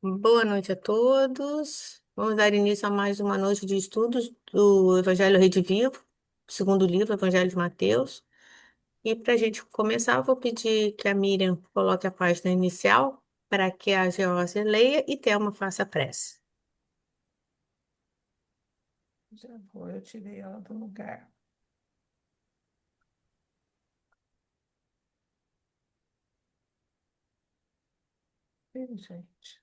Boa noite a todos. Vamos dar início a mais uma noite de estudos do Evangelho Redivivo, segundo livro, Evangelho de Mateus. E para a gente começar, eu vou pedir que a Miriam coloque a página inicial para que a Georgia leia e Thelma faça a prece. Já vou, eu tirei ela do lugar. Gente.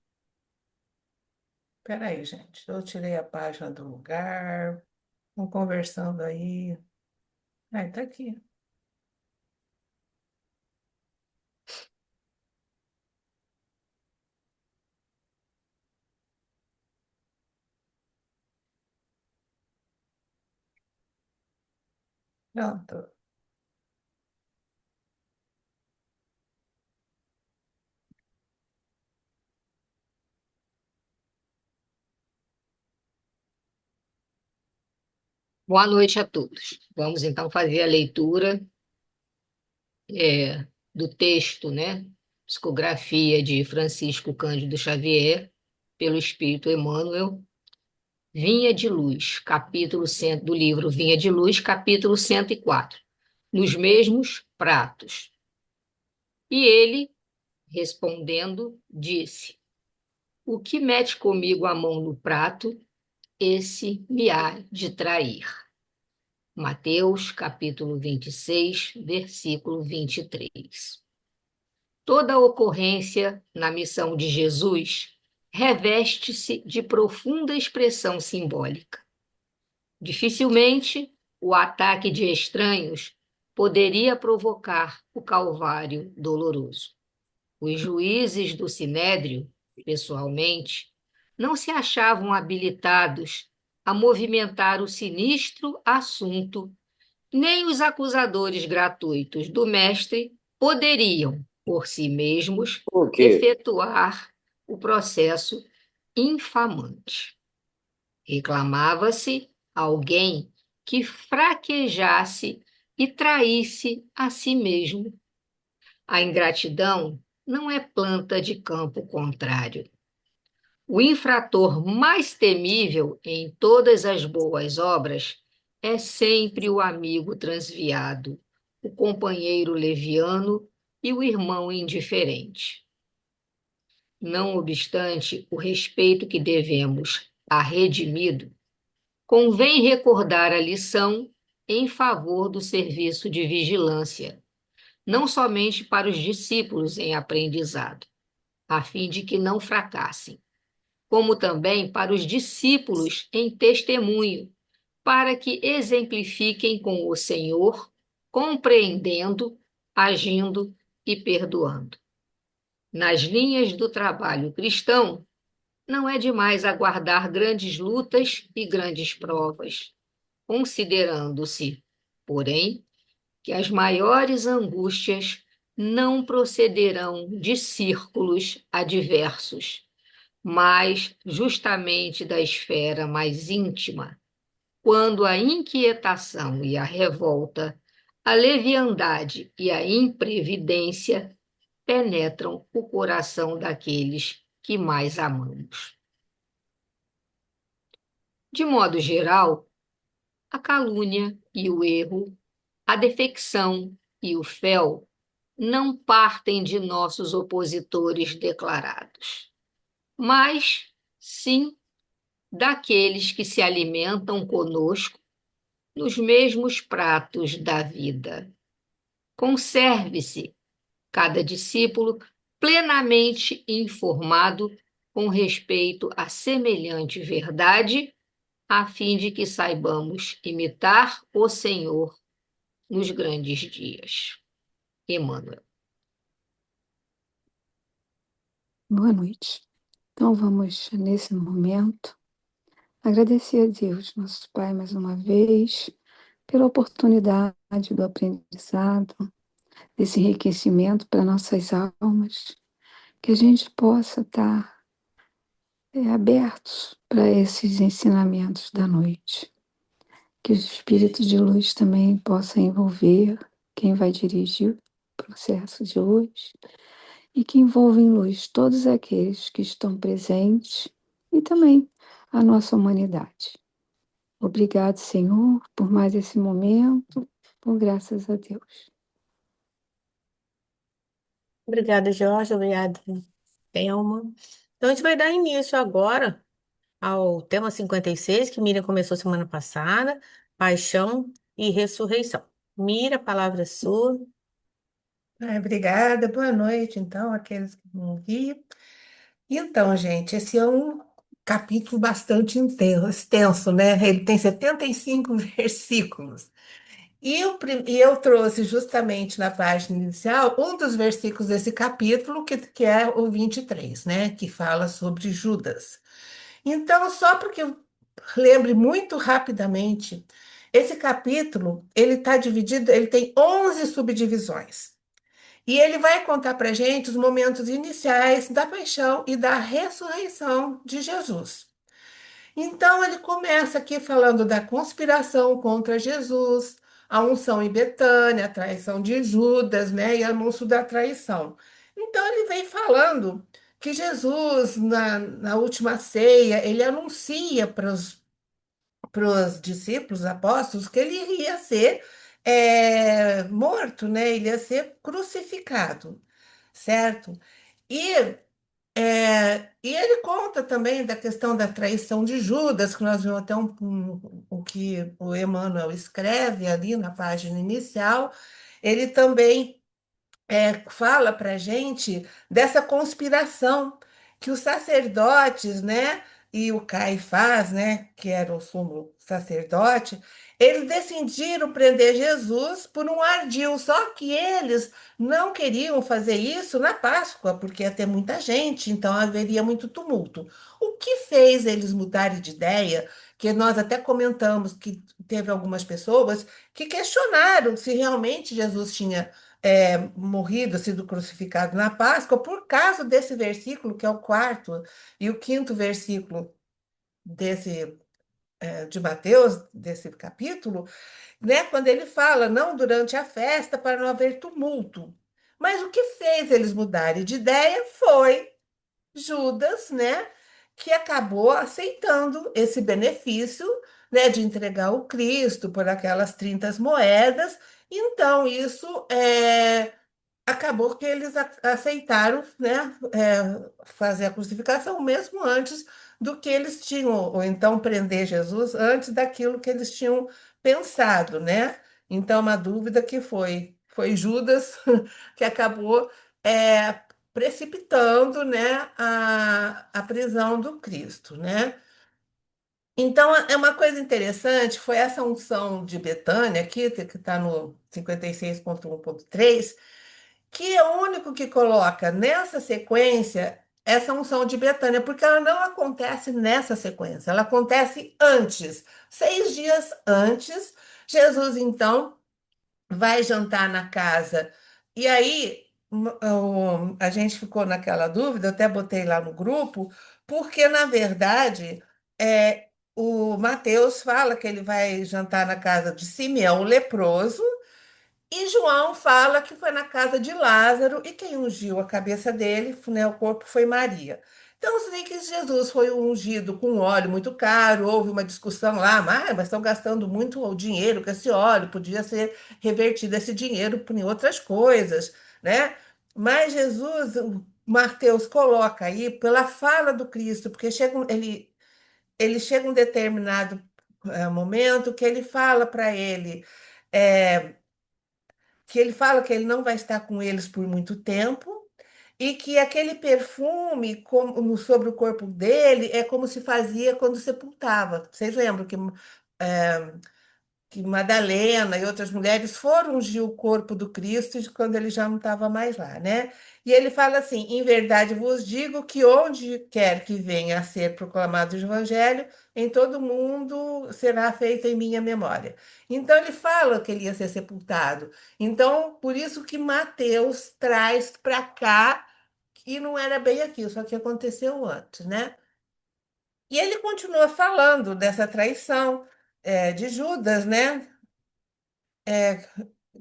Peraí, gente. Eu tirei a página do lugar. Vamos conversando aí. Ai, tá aqui. Pronto. Boa noite a todos. Vamos então fazer a leitura do texto, né? Psicografia de Francisco Cândido Xavier, pelo Espírito Emmanuel, Vinha de Luz, capítulo 100, do livro Vinha de Luz, capítulo 104, nos mesmos pratos. E ele, respondendo, disse: O que mete comigo a mão no prato, esse me há de trair. Mateus, capítulo 26, versículo 23. Toda ocorrência na missão de Jesus reveste-se de profunda expressão simbólica. Dificilmente o ataque de estranhos poderia provocar o calvário doloroso. Os juízes do Sinédrio, pessoalmente, não se achavam habilitados a movimentar o sinistro assunto, nem os acusadores gratuitos do mestre poderiam, por si mesmos, efetuar o processo infamante. Reclamava-se alguém que fraquejasse e traísse a si mesmo. A ingratidão não é planta de campo contrário. O infrator mais temível em todas as boas obras é sempre o amigo transviado, o companheiro leviano e o irmão indiferente. Não obstante o respeito que devemos a redimido, convém recordar a lição em favor do serviço de vigilância, não somente para os discípulos em aprendizado, a fim de que não fracassem, como também para os discípulos em testemunho, para que exemplifiquem com o Senhor, compreendendo, agindo e perdoando. Nas linhas do trabalho cristão, não é demais aguardar grandes lutas e grandes provas, considerando-se, porém, que as maiores angústias não procederão de círculos adversos, mas justamente da esfera mais íntima, quando a inquietação e a revolta, a leviandade e a imprevidência penetram o coração daqueles que mais amamos. De modo geral, a calúnia e o erro, a defecção e o fel não partem de nossos opositores declarados, mas sim daqueles que se alimentam conosco nos mesmos pratos da vida. Conserve-se cada discípulo plenamente informado com respeito à semelhante verdade, a fim de que saibamos imitar o Senhor nos grandes dias. Emmanuel. Boa noite. Então vamos, nesse momento, agradecer a Deus, nosso Pai, mais uma vez, pela oportunidade do aprendizado, desse enriquecimento para nossas almas, que a gente possa estar abertos para esses ensinamentos da noite. Que o Espírito de Luz também possa envolver quem vai dirigir o processo de hoje e que envolva em luz todos aqueles que estão presentes e também a nossa humanidade. Obrigado, Senhor, por mais esse momento, por graças a Deus. Obrigada, Jorge. Obrigada, Thelma. Então, a gente vai dar início agora ao tema 56 que Miriam começou semana passada, paixão e ressurreição. Miriam, a palavra é sua. Obrigada, boa noite, então, aqueles que vão ouvir. Então, gente, esse é um capítulo bastante extenso, né? Ele tem 75 versículos. E eu trouxe justamente na página inicial um dos versículos desse capítulo, que é o 23, né? Que fala sobre Judas. Então, só porque eu lembre muito rapidamente, esse capítulo, ele está dividido, ele tem 11 subdivisões. E ele vai contar para gente os momentos iniciais da paixão e da ressurreição de Jesus. Então, ele começa aqui falando da conspiração contra Jesus, a unção em Betânia, a traição de Judas, né, e anúncio da traição. Então, ele vem falando que Jesus, na última ceia, ele anuncia para os discípulos, apóstolos, que ele iria ser morto, né? Ele ia ser crucificado, certo? E, e ele conta também da questão da traição de Judas, que nós vimos até o que o Emmanuel escreve ali na página inicial. Ele também fala para a gente dessa conspiração que os sacerdotes, né, e o Caifás, né, que era o sumo sacerdote, eles decidiram prender Jesus por um ardil, só que eles não queriam fazer isso na Páscoa, porque ia ter muita gente, então haveria muito tumulto. O que fez eles mudarem de ideia, que nós até comentamos que teve algumas pessoas que questionaram se realmente Jesus tinha morrido, sido crucificado na Páscoa, por causa desse versículo, que é o quarto e o quinto versículo de Mateus, desse capítulo, né, quando ele fala, não durante a festa, para não haver tumulto. Mas o que fez eles mudarem de ideia foi Judas, né, que acabou aceitando esse benefício, né, de entregar o Cristo por aquelas 30 moedas. Então, isso acabou que eles aceitaram, né, fazer a crucificação mesmo antes do que eles tinham, ou então prender Jesus antes daquilo que eles tinham pensado, né? Então, uma dúvida que foi Judas que acabou precipitando, né, a prisão do Cristo, né? Então, é uma coisa interessante, foi essa unção de Betânia aqui, que está no 56.1.3, que é o único que coloca nessa sequência essa unção de Betânia, porque ela não acontece nessa sequência, ela acontece antes, 6 dias antes. Jesus, então, vai jantar na casa. E aí, a gente ficou naquela dúvida, eu até botei lá no grupo, porque, na verdade, o Mateus fala que ele vai jantar na casa de Simeão, o leproso, e João fala que foi na casa de Lázaro e quem ungiu a cabeça dele, né, o corpo foi Maria. Então, se vê que Jesus foi ungido com óleo muito caro, houve uma discussão lá, mas estão gastando muito o dinheiro com esse óleo, podia ser revertido esse dinheiro em outras coisas, né? Mas Jesus, o Mateus coloca aí pela fala do Cristo, porque ele chega um determinado momento que ele fala para ele. é, que ele fala que ele não vai estar com eles por muito tempo e que aquele perfume sobre o corpo dele é como se fazia quando sepultava. Vocês lembram é, que Madalena e outras mulheres foram ungir o corpo do Cristo quando ele já não estava mais lá, né? E ele fala assim: em verdade vos digo que onde quer que venha a ser proclamado o Evangelho, em todo mundo será feito em minha memória. Então ele fala que ele ia ser sepultado. Então, por isso que Mateus traz para cá que não era bem aquilo, só que aconteceu antes, né? E ele continua falando dessa traição de Judas, né? é,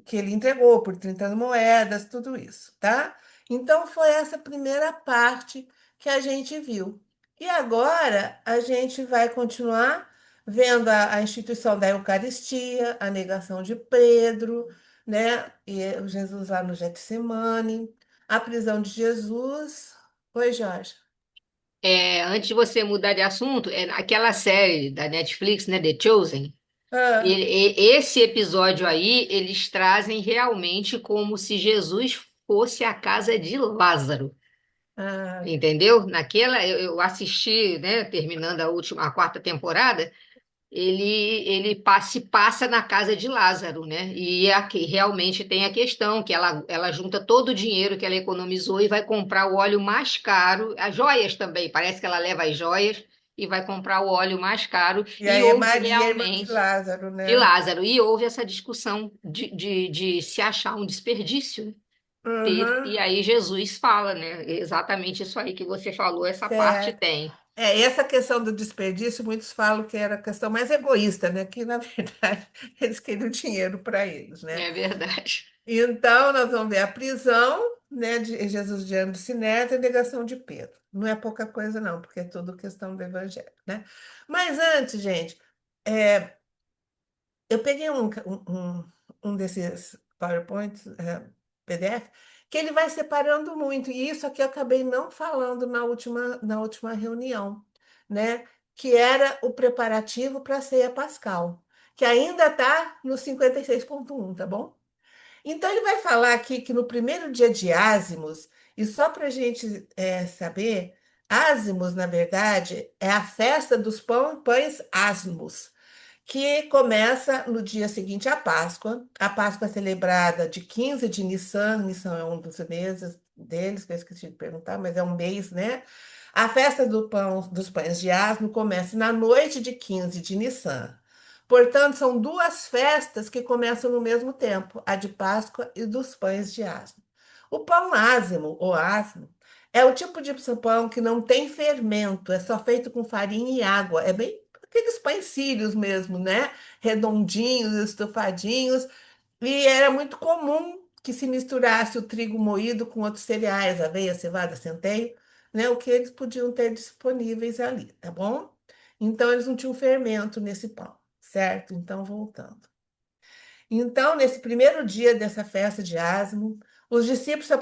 que ele entregou por 30 moedas, tudo isso, tá? Então, foi essa primeira parte que a gente viu. E agora a gente vai continuar vendo a instituição da Eucaristia, a negação de Pedro, né? E o Jesus lá no Getsemane, a prisão de Jesus. Oi, Jorge. Antes de você mudar de assunto, aquela série da Netflix, né, The Chosen, Ah, esse episódio aí, eles trazem realmente como se Jesus fosse a casa de Lázaro. ah, Entendeu? Naquela, eu assisti, né, terminando a quarta temporada, se passa na casa de Lázaro, né? E aqui realmente tem a questão que ela junta todo o dinheiro que ela economizou e vai comprar o óleo mais caro, as joias também, parece que ela leva as joias e vai comprar o óleo mais caro, e e aí é houve Maria, irmã de realmente Lázaro, de né? Lázaro, e houve essa discussão de se achar um desperdício ter, Uhum, e aí Jesus fala, né? Exatamente isso aí que você falou, essa parte certo. tem. Essa questão do desperdício, muitos falam que era a questão mais egoísta, né? Que, na verdade, eles queriam dinheiro para eles, né? É verdade. Então, nós vamos ver a prisão, né, de Jesus diante do Sinédrio e a negação de Pedro. Não é pouca coisa, não, porque é tudo questão do evangelho, né? Mas antes, gente, é, eu peguei um desses PowerPoints, PDF, que ele vai separando muito, e isso aqui eu acabei não falando na última reunião, né? Que era o preparativo para a ceia pascal, que ainda está no 56.1, tá bom? Então, ele vai falar aqui que no primeiro dia de Ázimos, e só para a gente saber, Ázimos, na verdade, é a festa dos pães ázimos, que começa no dia seguinte à Páscoa. A Páscoa é celebrada de 15 de Nissan, Nissan é um dos meses deles, que eu esqueci de perguntar, mas é um mês, né? A festa dos pães de asno começa na noite de 15 de Nissan. Portanto, são duas festas que começam no mesmo tempo, a de Páscoa e dos pães de asno. O pão ázimo, ou asno, é o tipo de pão que não tem fermento, é só feito com farinha e água. É bem aqueles pães sírios mesmo, né? Redondinhos, estufadinhos. E era muito comum que se misturasse o trigo moído com outros cereais, aveia, cevada, centeio, né? O que eles podiam ter disponíveis ali, tá bom? Então, eles não tinham fermento nesse pão, certo? Então, voltando. Então, nesse primeiro dia dessa festa de Ázimo, os discípulos se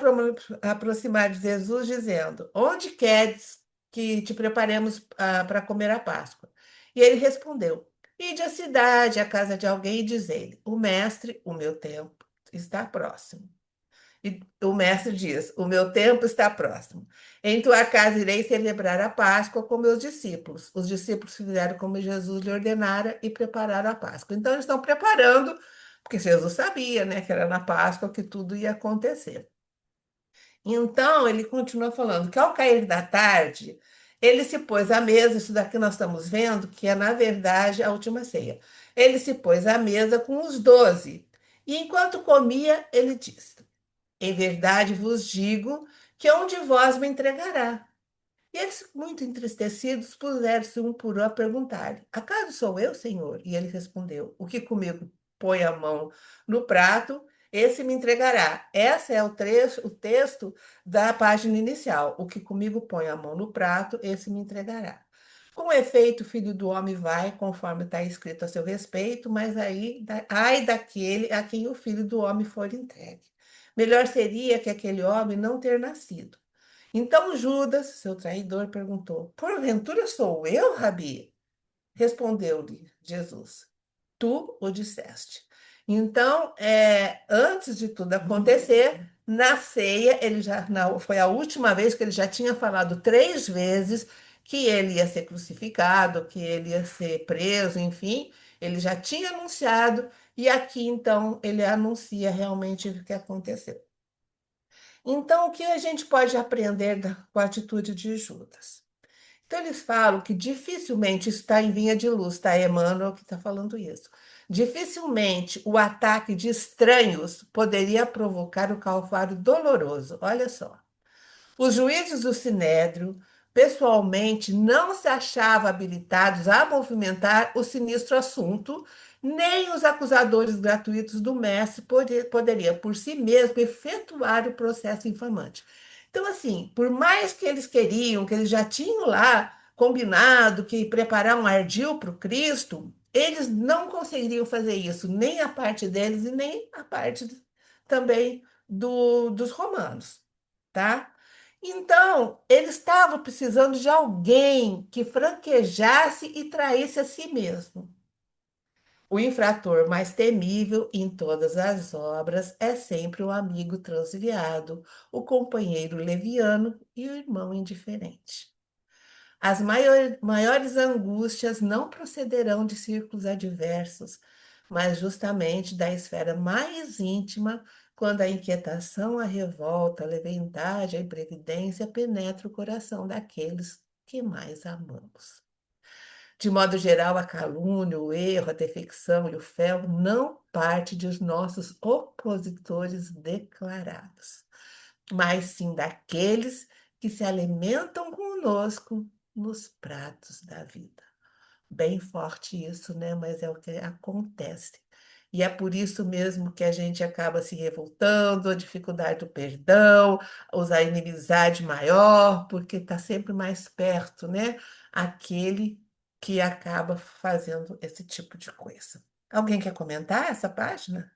aproximaram de Jesus, dizendo: Onde queres que te preparemos para comer a Páscoa? E ele respondeu: Ide à cidade, à casa de alguém, e diz-lhe: O mestre, o meu tempo está próximo. E o mestre diz: O meu tempo está próximo. Em tua casa irei celebrar a Páscoa com meus discípulos. Os discípulos fizeram como Jesus lhe ordenara e prepararam a Páscoa. Então, eles estão preparando, porque Jesus sabia, né, que era na Páscoa que tudo ia acontecer. Então, ele continua falando que ao cair da tarde, ele se pôs à mesa, isso daqui nós estamos vendo, que é, na verdade, a última ceia. Ele se pôs à mesa com os 12. E enquanto comia, ele disse: Em verdade vos digo que um de vós me entregará. E eles, muito entristecidos, puseram-se um por um a perguntar-lhe: Acaso sou eu, Senhor? E ele respondeu: O que comigo põe a mão no prato, esse me entregará. Esse é o texto da página inicial. O que comigo põe a mão no prato, esse me entregará. Com efeito, o filho do homem vai, conforme está escrito a seu respeito, mas ai daquele a quem o filho do homem for entregue. Melhor seria que aquele homem não ter nascido. Então Judas, seu traidor, perguntou: Porventura sou eu, Rabi? Respondeu-lhe Jesus: Tu o disseste. Então, antes de tudo acontecer, na ceia, foi a última vez que ele já tinha falado 3 vezes que ele ia ser crucificado, que ele ia ser preso, enfim, ele já tinha anunciado, e aqui então ele anuncia realmente o que aconteceu. Então, o que a gente pode aprender com a atitude de Judas? Então, eles falam que dificilmente isso está em Vinha de Luz, tá? Emmanuel que está falando isso. Dificilmente o ataque de estranhos poderia provocar o calvário doloroso. Olha só. Os juízes do Sinédrio, pessoalmente, não se achavam habilitados a movimentar o sinistro assunto, nem os acusadores gratuitos do mestre poderiam, por si mesmo, efetuar o processo infamante. Então, assim, por mais que eles queriam, que eles já tinham lá combinado que preparar um ardil para o Cristo, eles não conseguiriam fazer isso, nem a parte deles e nem a parte também dos romanos, tá? Então, eles estavam precisando de alguém que franquejasse e traísse a si mesmo. O infrator mais temível em todas as obras é sempre o amigo transviado, o companheiro leviano e o irmão indiferente. As maiores angústias não procederão de círculos adversos, mas justamente da esfera mais íntima, quando a inquietação, a revolta, a leviandade, a imprevidência penetra o coração daqueles que mais amamos. De modo geral, a calúnia, o erro, a defecção e o fel não parte dos nossos opositores declarados, mas sim daqueles que se alimentam conosco nos pratos da vida. Bem forte isso, né? Mas é o que acontece. E é por isso mesmo que a gente acaba se revoltando, a dificuldade do perdão, a inimizade maior, porque está sempre mais perto, né? Aquele que acaba fazendo esse tipo de coisa. Alguém quer comentar essa página?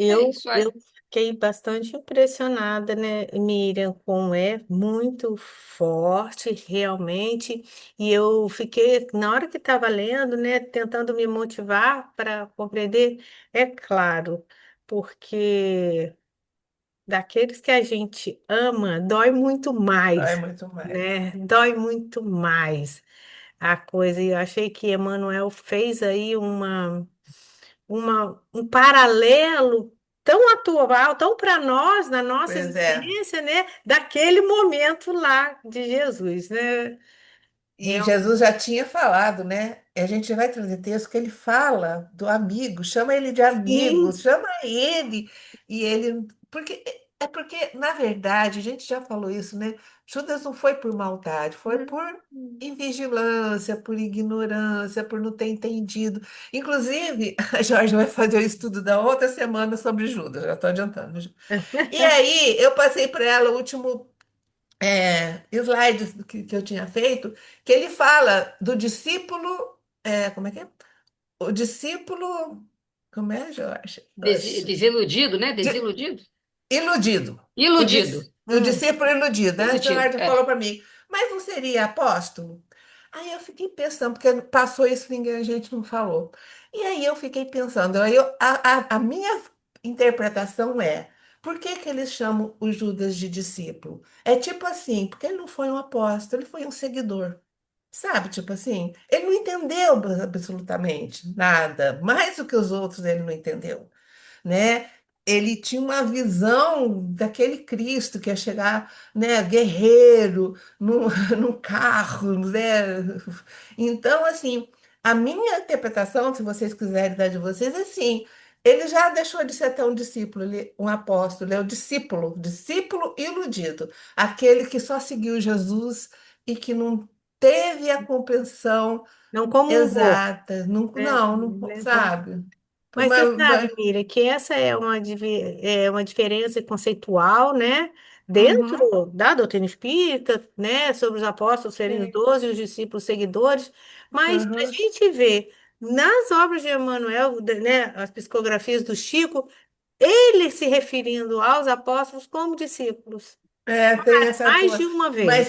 É Eu, isso aí. eu fiquei bastante impressionada, né, Miriam, como é muito forte, realmente. E eu fiquei, na hora que estava lendo, né, tentando me motivar para compreender, é claro, porque daqueles que a gente ama, dói muito É mais, muito mais. né? Dói muito mais a coisa. E eu achei que Emmanuel fez aí um paralelo tão atual, tão para nós, na nossa Pois é. existência, né? Daquele momento lá de Jesus, né? E Jesus já tinha falado, né? A gente vai trazer texto que ele fala do amigo, chama ele de amigo, Sim. chama ele, e ele. Porque, na verdade, a gente já falou isso, né? Judas não foi por maldade, foi por invigilância, por ignorância, por não ter entendido. Inclusive, a Jorge vai fazer o estudo da outra semana sobre Judas, já estou adiantando. E aí, eu passei para ela o último slides que eu tinha feito, que ele fala do discípulo, como é que é? O discípulo, como é, Jorge? Oxe. Desiludido, né? Desiludido? Iludido. Iludido. O discípulo iludido. A Iludido, Jorge é. falou para mim, mas não seria apóstolo? Aí eu fiquei pensando, porque passou isso, ninguém, a gente não falou. E aí eu fiquei pensando, a minha interpretação é, por que que eles chamam o Judas de discípulo? É tipo assim, porque ele não foi um apóstolo, ele foi um seguidor. Sabe, tipo assim, ele não entendeu absolutamente nada, mais do que os outros ele não entendeu, né? Ele tinha uma visão daquele Cristo que ia chegar, né, guerreiro, num, num carro, né? Então, assim, a minha interpretação, se vocês quiserem dar de vocês, é assim, ele já deixou de ser tão discípulo, um apóstolo, é o discípulo, discípulo iludido, aquele que só seguiu Jesus e que não teve a compreensão Não comungou, exata, não, né? não sabe? Mas você sabe, Mira, que essa é é uma diferença conceitual, né? Uhum, Dentro da doutrina espírita, né? Sobre os apóstolos serem os sim, 12 e os discípulos seguidores. Mas a uhum. gente vê nas obras de Emmanuel, né? As psicografias do Chico, ele se referindo aos apóstolos como discípulos, Tem essa mais de tua. uma Mas vez.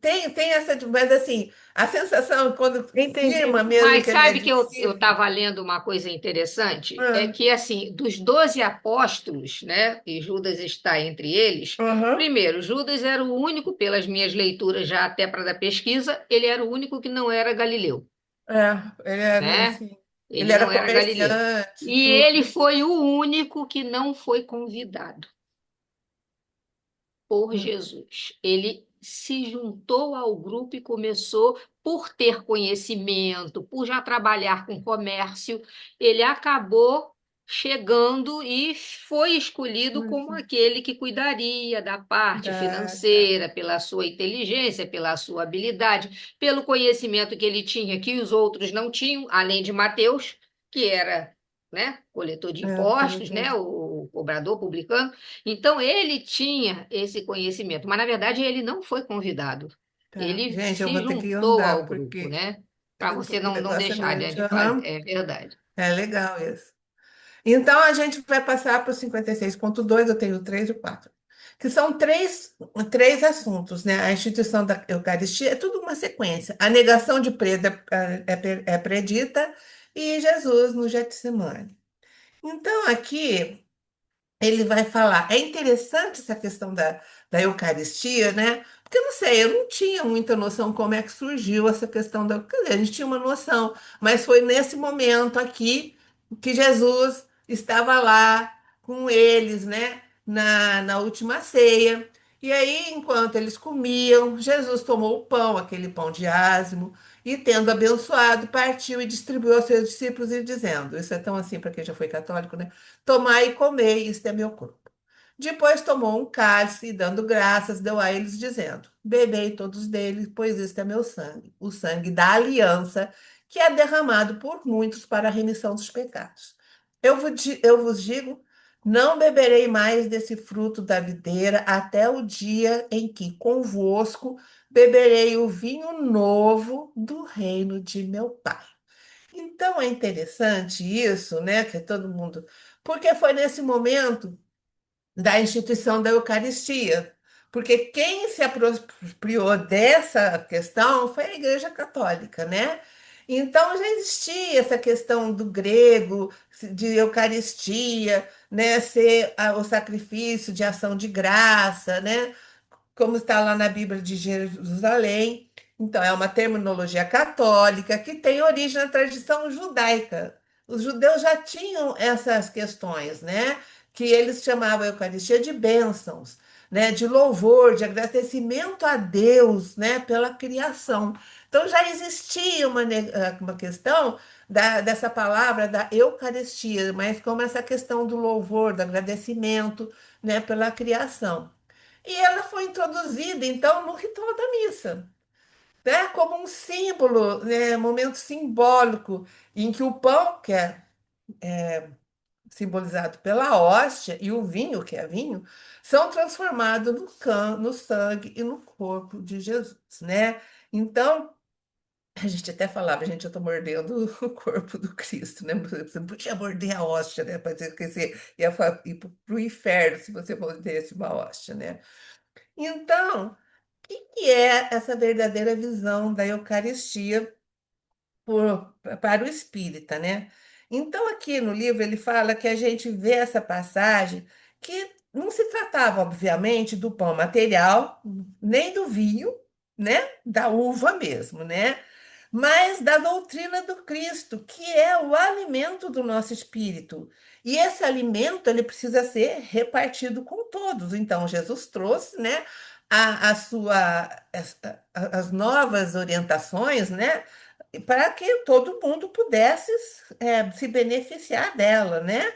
tem essa. Mas assim, a sensação quando Entendi. firma mesmo Mas que ele é sabe que eu discípulo. estava lendo uma coisa interessante? É Ah, que, assim, dos 12 apóstolos, né, e Judas está entre eles, uhum, primeiro, Judas era o único, pelas minhas leituras já até para da pesquisa, ele era o único que não era galileu, ele era né? assim. Ele Ele era não era galileu. comerciante, E ele tudo. foi o único que não foi convidado por Hum. Jesus. Ele se juntou ao grupo e começou, por ter conhecimento, por já trabalhar com comércio, ele acabou chegando e foi escolhido como Uhum. aquele que cuidaria da parte Tá. financeira, pela sua inteligência, pela sua habilidade, pelo conhecimento que ele tinha, que os outros não tinham, além de Mateus, que era, né, coletor de É, impostos, coletor né, de- o cobrador publicano. Então, ele tinha esse conhecimento, mas, na verdade, ele não foi convidado. Tá. Ele Gente, eu se vou ter que juntou andar, ao grupo, porque, né? Para você porque o não negócio é deixar, né, grande. de fazer. Aham. É verdade. É legal isso. Então, a gente vai passar para o 56.2. Eu tenho três e quatro, que são três assuntos, né? A instituição da Eucaristia é tudo uma sequência. A negação de Pedro é predita e Jesus no Getsemane. Então, aqui ele vai falar. É interessante essa questão da Eucaristia, né? Porque eu não sei, eu não tinha muita noção como é que surgiu essa questão da. Quer dizer, a gente tinha uma noção, mas foi nesse momento aqui que Jesus estava lá com eles, né? Na última ceia. E aí, enquanto eles comiam, Jesus tomou o pão, aquele pão de ázimo, e tendo abençoado, partiu e distribuiu aos seus discípulos, e dizendo: Isso é tão assim para quem já foi católico, né? Tomai e comei, isto é meu corpo. Depois tomou um cálice e, dando graças, deu a eles, dizendo: Bebei todos deles, pois isto é meu sangue, o sangue da aliança, que é derramado por muitos para a remissão dos pecados. Eu vos digo: não beberei mais desse fruto da videira até o dia em que convosco beberei o vinho novo do reino de meu Pai. Então é interessante isso, né? Que todo mundo. Porque foi nesse momento da instituição da Eucaristia. Porque quem se apropriou dessa questão foi a Igreja Católica, né? Então já existia essa questão do grego, de Eucaristia, né? Ser o sacrifício de ação de graça, né? Como está lá na Bíblia de Jerusalém. Então, é uma terminologia católica que tem origem na tradição judaica. Os judeus já tinham essas questões, né? Que eles chamavam a Eucaristia de bênçãos, né? De louvor, de agradecimento a Deus, né? Pela criação. Então, já existia uma questão dessa palavra da Eucaristia, mas como essa questão do louvor, do agradecimento, né? Pela criação. E ela foi introduzida, então, no ritual da missa, né? Como um símbolo, né? Momento simbólico, em que o pão, que é simbolizado pela hóstia, e o vinho, que é vinho, são transformados no sangue e no corpo de Jesus, né? Então, a gente até falava, gente, eu estou mordendo o corpo do Cristo, né? Você não podia morder a hóstia, né? Para dizer que você ia ir para o inferno se você mordesse uma hóstia, né? Então, que é essa verdadeira visão da Eucaristia para o espírita, né? Então, aqui no livro, ele fala que a gente vê essa passagem que não se tratava, obviamente, do pão material, nem do vinho, né? Da uva mesmo, né? Mas da doutrina do Cristo, que é o alimento do nosso espírito. E esse alimento, ele precisa ser repartido com todos. Então, Jesus trouxe, né? A sua, as novas orientações, né? Para que todo mundo pudesse se beneficiar dela, né?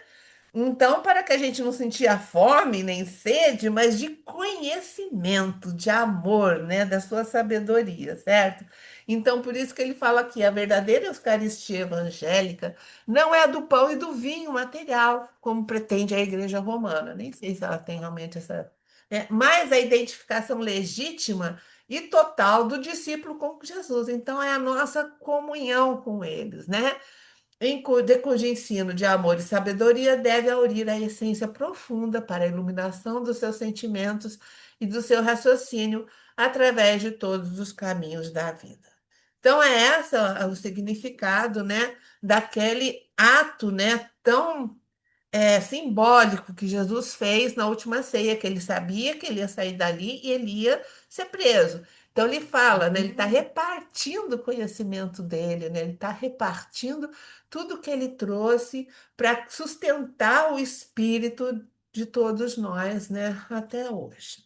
Então, para que a gente não sentia fome nem sede, mas de conhecimento, de amor, né, da sua sabedoria, certo? Então, por isso que ele fala que a verdadeira Eucaristia evangélica não é a do pão e do vinho material, como pretende a Igreja Romana. Nem sei se ela tem realmente essa, né? Mas a identificação legítima e total do discípulo com Jesus. Então, é a nossa comunhão com eles, né? De cujo ensino de amor e sabedoria deve aurir a essência profunda para a iluminação dos seus sentimentos e do seu raciocínio através de todos os caminhos da vida. Então, é essa o significado, né, daquele ato, né, tão simbólico que Jesus fez na última ceia, que ele sabia que ele ia sair dali e ele ia ser preso. Então ele fala, né, ele está repartindo o conhecimento dele, né, ele está repartindo tudo que ele trouxe para sustentar o espírito de todos nós, né, até hoje.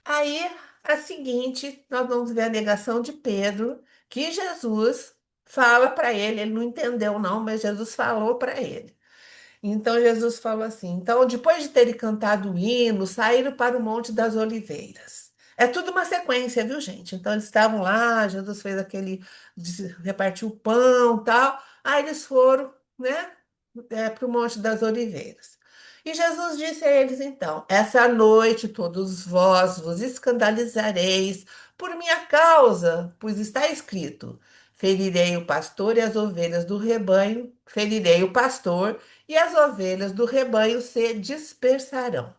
Aí, a seguinte, nós vamos ver a negação de Pedro, que Jesus fala para ele não entendeu não, mas Jesus falou para ele. Então Jesus falou assim: então, depois de terem cantado o hino, saíram para o Monte das Oliveiras. É tudo uma sequência, viu, gente? Então eles estavam lá, Jesus fez aquele, repartiu o pão, tal. Aí eles foram, né, para o Monte das Oliveiras. E Jesus disse a eles então: essa noite todos vós vos escandalizareis por minha causa, pois está escrito: ferirei o pastor e as ovelhas do rebanho, ferirei o pastor e as ovelhas do rebanho se dispersarão.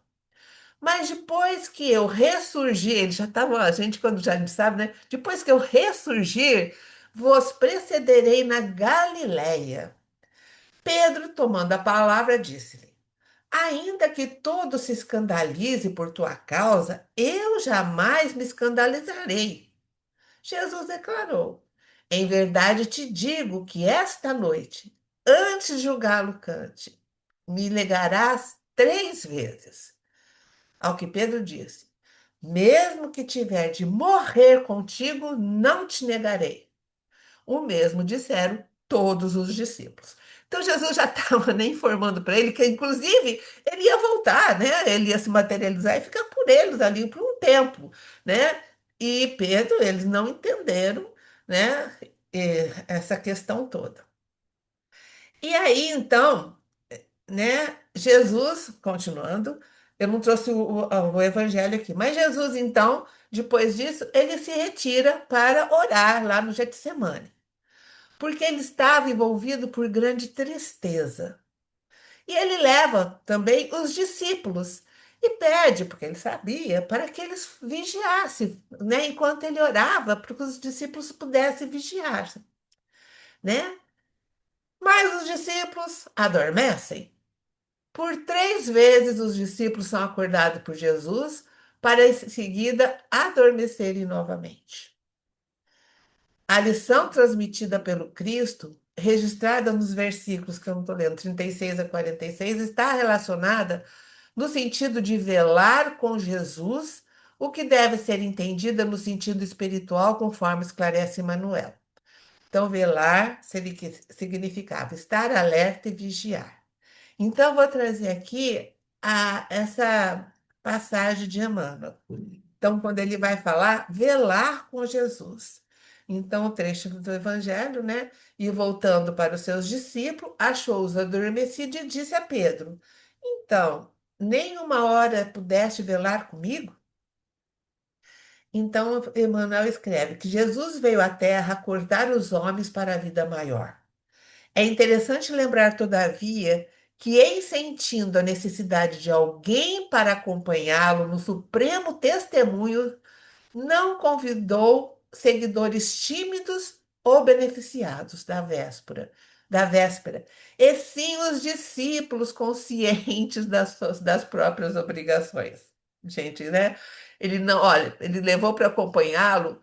Mas depois que eu ressurgir, ele já estava, a gente quando já sabe, né? Depois que eu ressurgir, vos precederei na Galileia. Pedro, tomando a palavra, disse-lhe: ainda que todo se escandalize por tua causa, eu jamais me escandalizarei. Jesus declarou: em verdade te digo que esta noite, antes de o galo cante, me negarás 3 vezes. Ao que Pedro disse: mesmo que tiver de morrer contigo, não te negarei. O mesmo disseram todos os discípulos. Então Jesus já estava nem informando para ele que, inclusive, ele ia voltar, né? Ele ia se materializar e ficar por eles ali por um tempo, né? E Pedro, eles não entenderam, né? Essa questão toda. E aí, então, né? Jesus, continuando, eu não trouxe o evangelho aqui, mas Jesus, então, depois disso, ele se retira para orar lá no Getsemane porque ele estava envolvido por grande tristeza. E ele leva também os discípulos e pede, porque ele sabia, para que eles vigiassem, né, enquanto ele orava, para que os discípulos pudessem vigiar, né? Mas os discípulos adormecem. Por 3 vezes os discípulos são acordados por Jesus para em seguida adormecerem novamente. A lição transmitida pelo Cristo, registrada nos versículos que eu não estou lendo, 36 a 46, está relacionada no sentido de velar com Jesus, o que deve ser entendida no sentido espiritual, conforme esclarece Emmanuel. Então, velar significava estar alerta e vigiar. Então, vou trazer aqui essa passagem de Emmanuel. Então, quando ele vai falar, velar com Jesus. Então, o trecho do Evangelho, né? E voltando para os seus discípulos, achou-os adormecidos e disse a Pedro: então, nem uma hora pudeste velar comigo? Então, Emmanuel escreve que Jesus veio à Terra acordar os homens para a vida maior. É interessante lembrar, todavia, que, em sentindo a necessidade de alguém para acompanhá-lo no supremo testemunho, não convidou seguidores tímidos ou beneficiados da véspera, e sim os discípulos conscientes das próprias obrigações. Gente, né? Ele não, olha, ele levou para acompanhá-lo,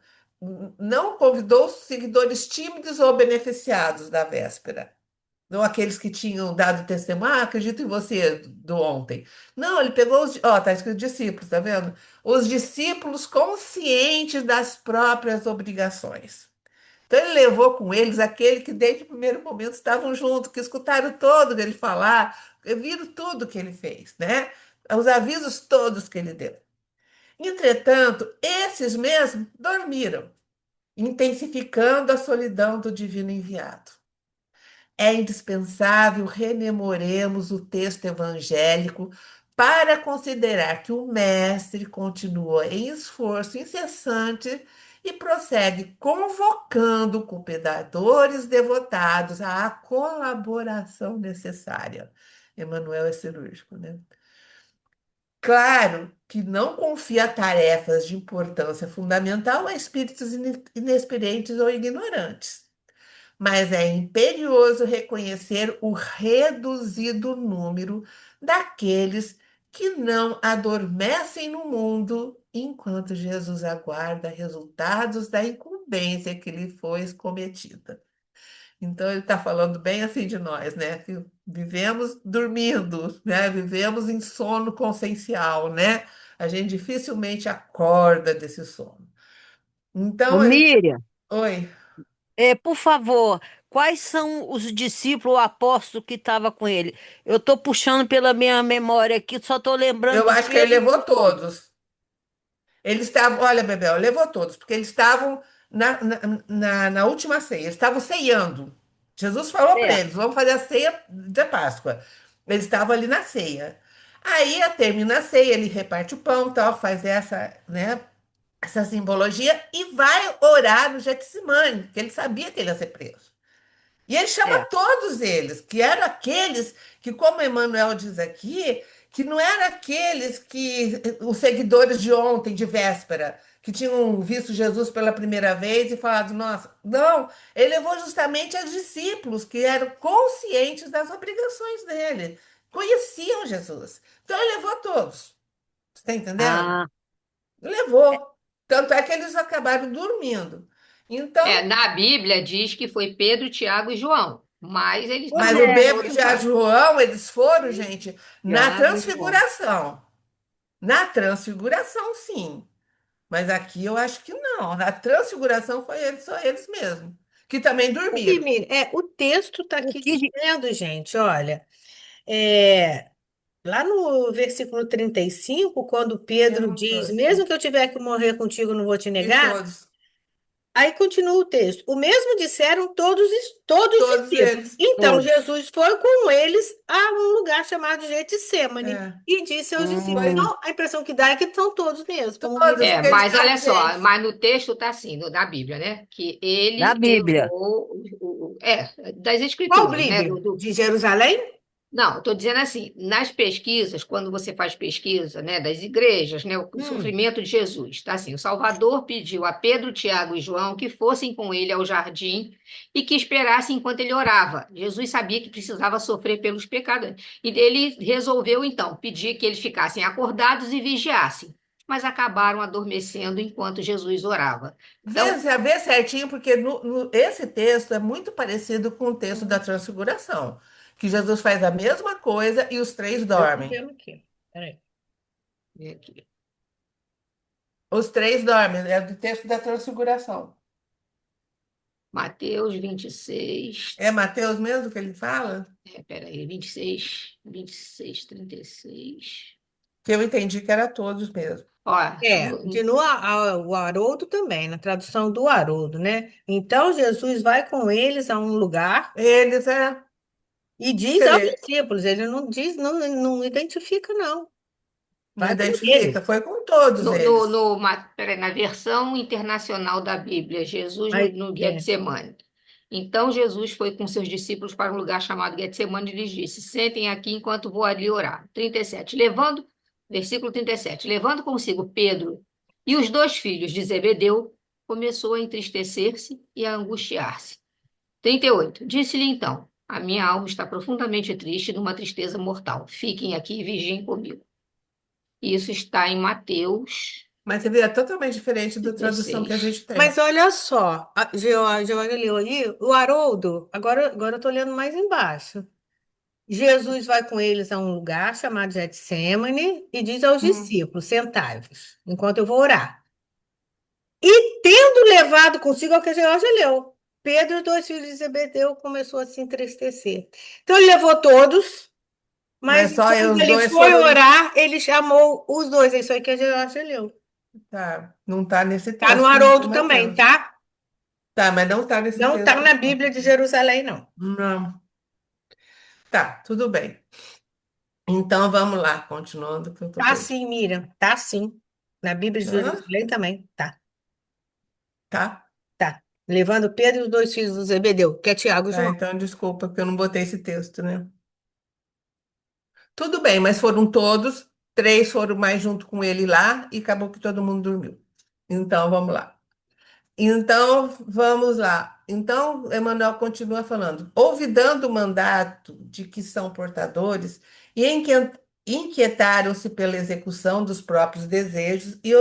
não convidou os seguidores tímidos ou beneficiados da véspera. Não aqueles que tinham dado testemunho, acredito em você do ontem. Não, ele pegou tá escrito discípulos, tá vendo? Os discípulos conscientes das próprias obrigações. Então ele levou com eles aquele que desde o primeiro momento estavam juntos, que escutaram todo ele falar, viram tudo que ele fez, né? Os avisos todos que ele deu. Entretanto, esses mesmos dormiram, intensificando a solidão do divino enviado. É indispensável rememoremos o texto evangélico para considerar que o Mestre continua em esforço incessante e prossegue convocando cooperadores devotados à colaboração necessária. Emmanuel é cirúrgico, né? Claro que não confia tarefas de importância fundamental a espíritos inexperientes ou ignorantes, mas é imperioso reconhecer o reduzido número daqueles que não adormecem no mundo enquanto Jesus aguarda resultados da incumbência que lhe foi cometida. Então, ele está falando bem assim de nós, né? Que vivemos dormindo, né? Vivemos em sono consciencial, né? A gente dificilmente acorda desse sono. Ô, Então, Miriam, oi. Por favor, quais são os discípulos, o apóstolo que estava com ele? Eu estou puxando pela minha memória aqui, só estou lembrando Eu de acho que ele Pedro e levou de João. todos. Eles estavam, olha, Bebel, levou todos, porque eles estavam na última ceia, eles estavam ceiando. Jesus falou para Certo, eles: vamos fazer a ceia da Páscoa. Eles estavam ali na ceia. Aí termina a ceia, ele reparte o pão, tal, faz essa, né, essa simbologia e vai orar no Getsemane, porque ele sabia que ele ia ser preso. E ele chama certo. todos eles, que eram aqueles que, como Emmanuel diz aqui, que não eram aqueles que os seguidores de ontem, de véspera, que tinham visto Jesus pela primeira vez e falado, nossa, não, ele levou justamente a discípulos que eram conscientes das obrigações dele, conheciam Jesus. Então ele levou todos. Você está entendendo? Ah, Levou. Tanto é que eles acabaram dormindo. Então, Na Bíblia diz que foi Pedro, Tiago e João, mas eles pois mas estavam o com é. Bebo e outros já lá. João, eles foram, gente, na Tiago e João. transfiguração. Na transfiguração, sim. Mas aqui eu acho que não. Na transfiguração foi eles, só eles mesmos. Que também Aqui, dormiram. Miriam, o texto está O aqui que, dizendo, gente, olha, é, lá no versículo 35, quando Eu Pedro não diz, trouxe. mesmo que eu tiver que morrer contigo, não vou te E negar, todos. aí continua o texto. O mesmo disseram todos os Todos discípulos. eles. Então todos? Jesus foi com eles a um lugar chamado Getsemane É. e disse aos discípulos. Foi Hum, Então, a impressão que dá é que são todos mesmo, como Miriam todos, É, porque falou. eles mas estavam, olha só, gente. mas no texto está assim, na Bíblia, né? Que na ele Bíblia. levou, das Qual Escrituras, né? Bíblia? De Jerusalém? Não, estou dizendo assim, nas pesquisas, quando você faz pesquisa, né, das igrejas, né, o Hum. sofrimento de Jesus, tá assim, o Salvador pediu a Pedro, Tiago e João que fossem com ele ao jardim e que esperassem enquanto ele orava. Jesus sabia que precisava sofrer pelos pecados. E ele resolveu, então, pedir que eles ficassem acordados e vigiassem, mas acabaram adormecendo enquanto Jesus orava. Então, Vê certinho, porque esse texto é muito parecido com o texto da Transfiguração, que Jesus faz a mesma coisa e os três Eu tô dormem. vendo aqui. Peraí. aqui, Os três dormem, é do texto da Transfiguração. Mateus 26. É Mateus mesmo que ele fala? Peraí, 26, 36. Que eu entendi que era todos mesmo. Ó, Continua o Haroldo também, na tradução do Haroldo, né? Então Jesus vai com eles a um lugar Eles, e diz quer aos dizer, discípulos, ele não diz, não identifica, não. não Vai com identifica, eles. foi com todos no, no, eles. no, peraí, na versão internacional da Bíblia, Jesus Mas, no Getsemane. Então Jesus foi com seus discípulos para um lugar chamado Getsemane e lhes disse: Sentem aqui enquanto vou ali orar. 37. Versículo 37. Levando consigo Pedro e os dois filhos de Zebedeu, começou a entristecer-se e a angustiar-se. 38. Disse-lhe então: A minha alma está profundamente triste, numa tristeza mortal. Fiquem aqui e vigiem comigo. Isso está em Mateus Mas você vê, é totalmente diferente da tradução que a 16. gente tem. mas olha só, a Giovanna leu aí, o Haroldo, agora eu estou lendo mais embaixo. Jesus vai com eles a um lugar chamado Getsemane e diz aos Hum. discípulos: Sentai-vos, enquanto eu vou orar. E tendo levado consigo, é o que a Georgia leu, Pedro e os dois filhos de Zebedeu começou a se entristecer. Então ele levou todos, mas Mas só quando os ele dois foi foram. orar, ele chamou os dois. É isso aí que a Georgia leu. Tá, não está nesse Tá no texto de Haroldo também, Mateus. tá? Tá, mas não está nesse Não tá texto. na Bíblia de Jerusalém, não. Não. Tá, tudo bem. Então vamos lá, continuando, que eu tô Tá perdida. sim, Miriam, tá sim. Na Bíblia de Hã? Jerusalém também, tá, Tá, tá. Levando Pedro e os dois filhos do Zebedeu, que é Tiago e tá, João. então desculpa que eu não botei esse texto, né? Tudo bem, mas foram todos, três foram mais junto com ele lá e acabou que todo mundo dormiu. Então vamos lá. Então, vamos lá. Então, Emmanuel continua falando. Ouvidando o mandato de que são portadores e inquietaram-se pela execução dos próprios desejos e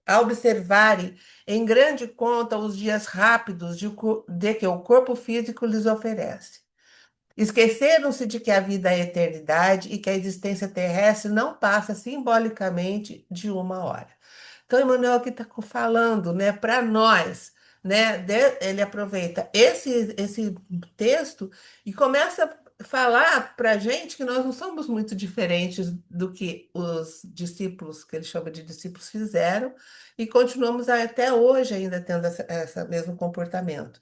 a observarem em grande conta os dias rápidos de que o corpo físico lhes oferece. Esqueceram-se de que a vida é a eternidade e que a existência terrestre não passa simbolicamente de uma hora. Então, Emmanuel aqui está falando, né, para nós, né? Ele aproveita esse texto e começa a falar para a gente que nós não somos muito diferentes do que os discípulos, que ele chama de discípulos, fizeram, e continuamos até hoje ainda tendo esse mesmo comportamento.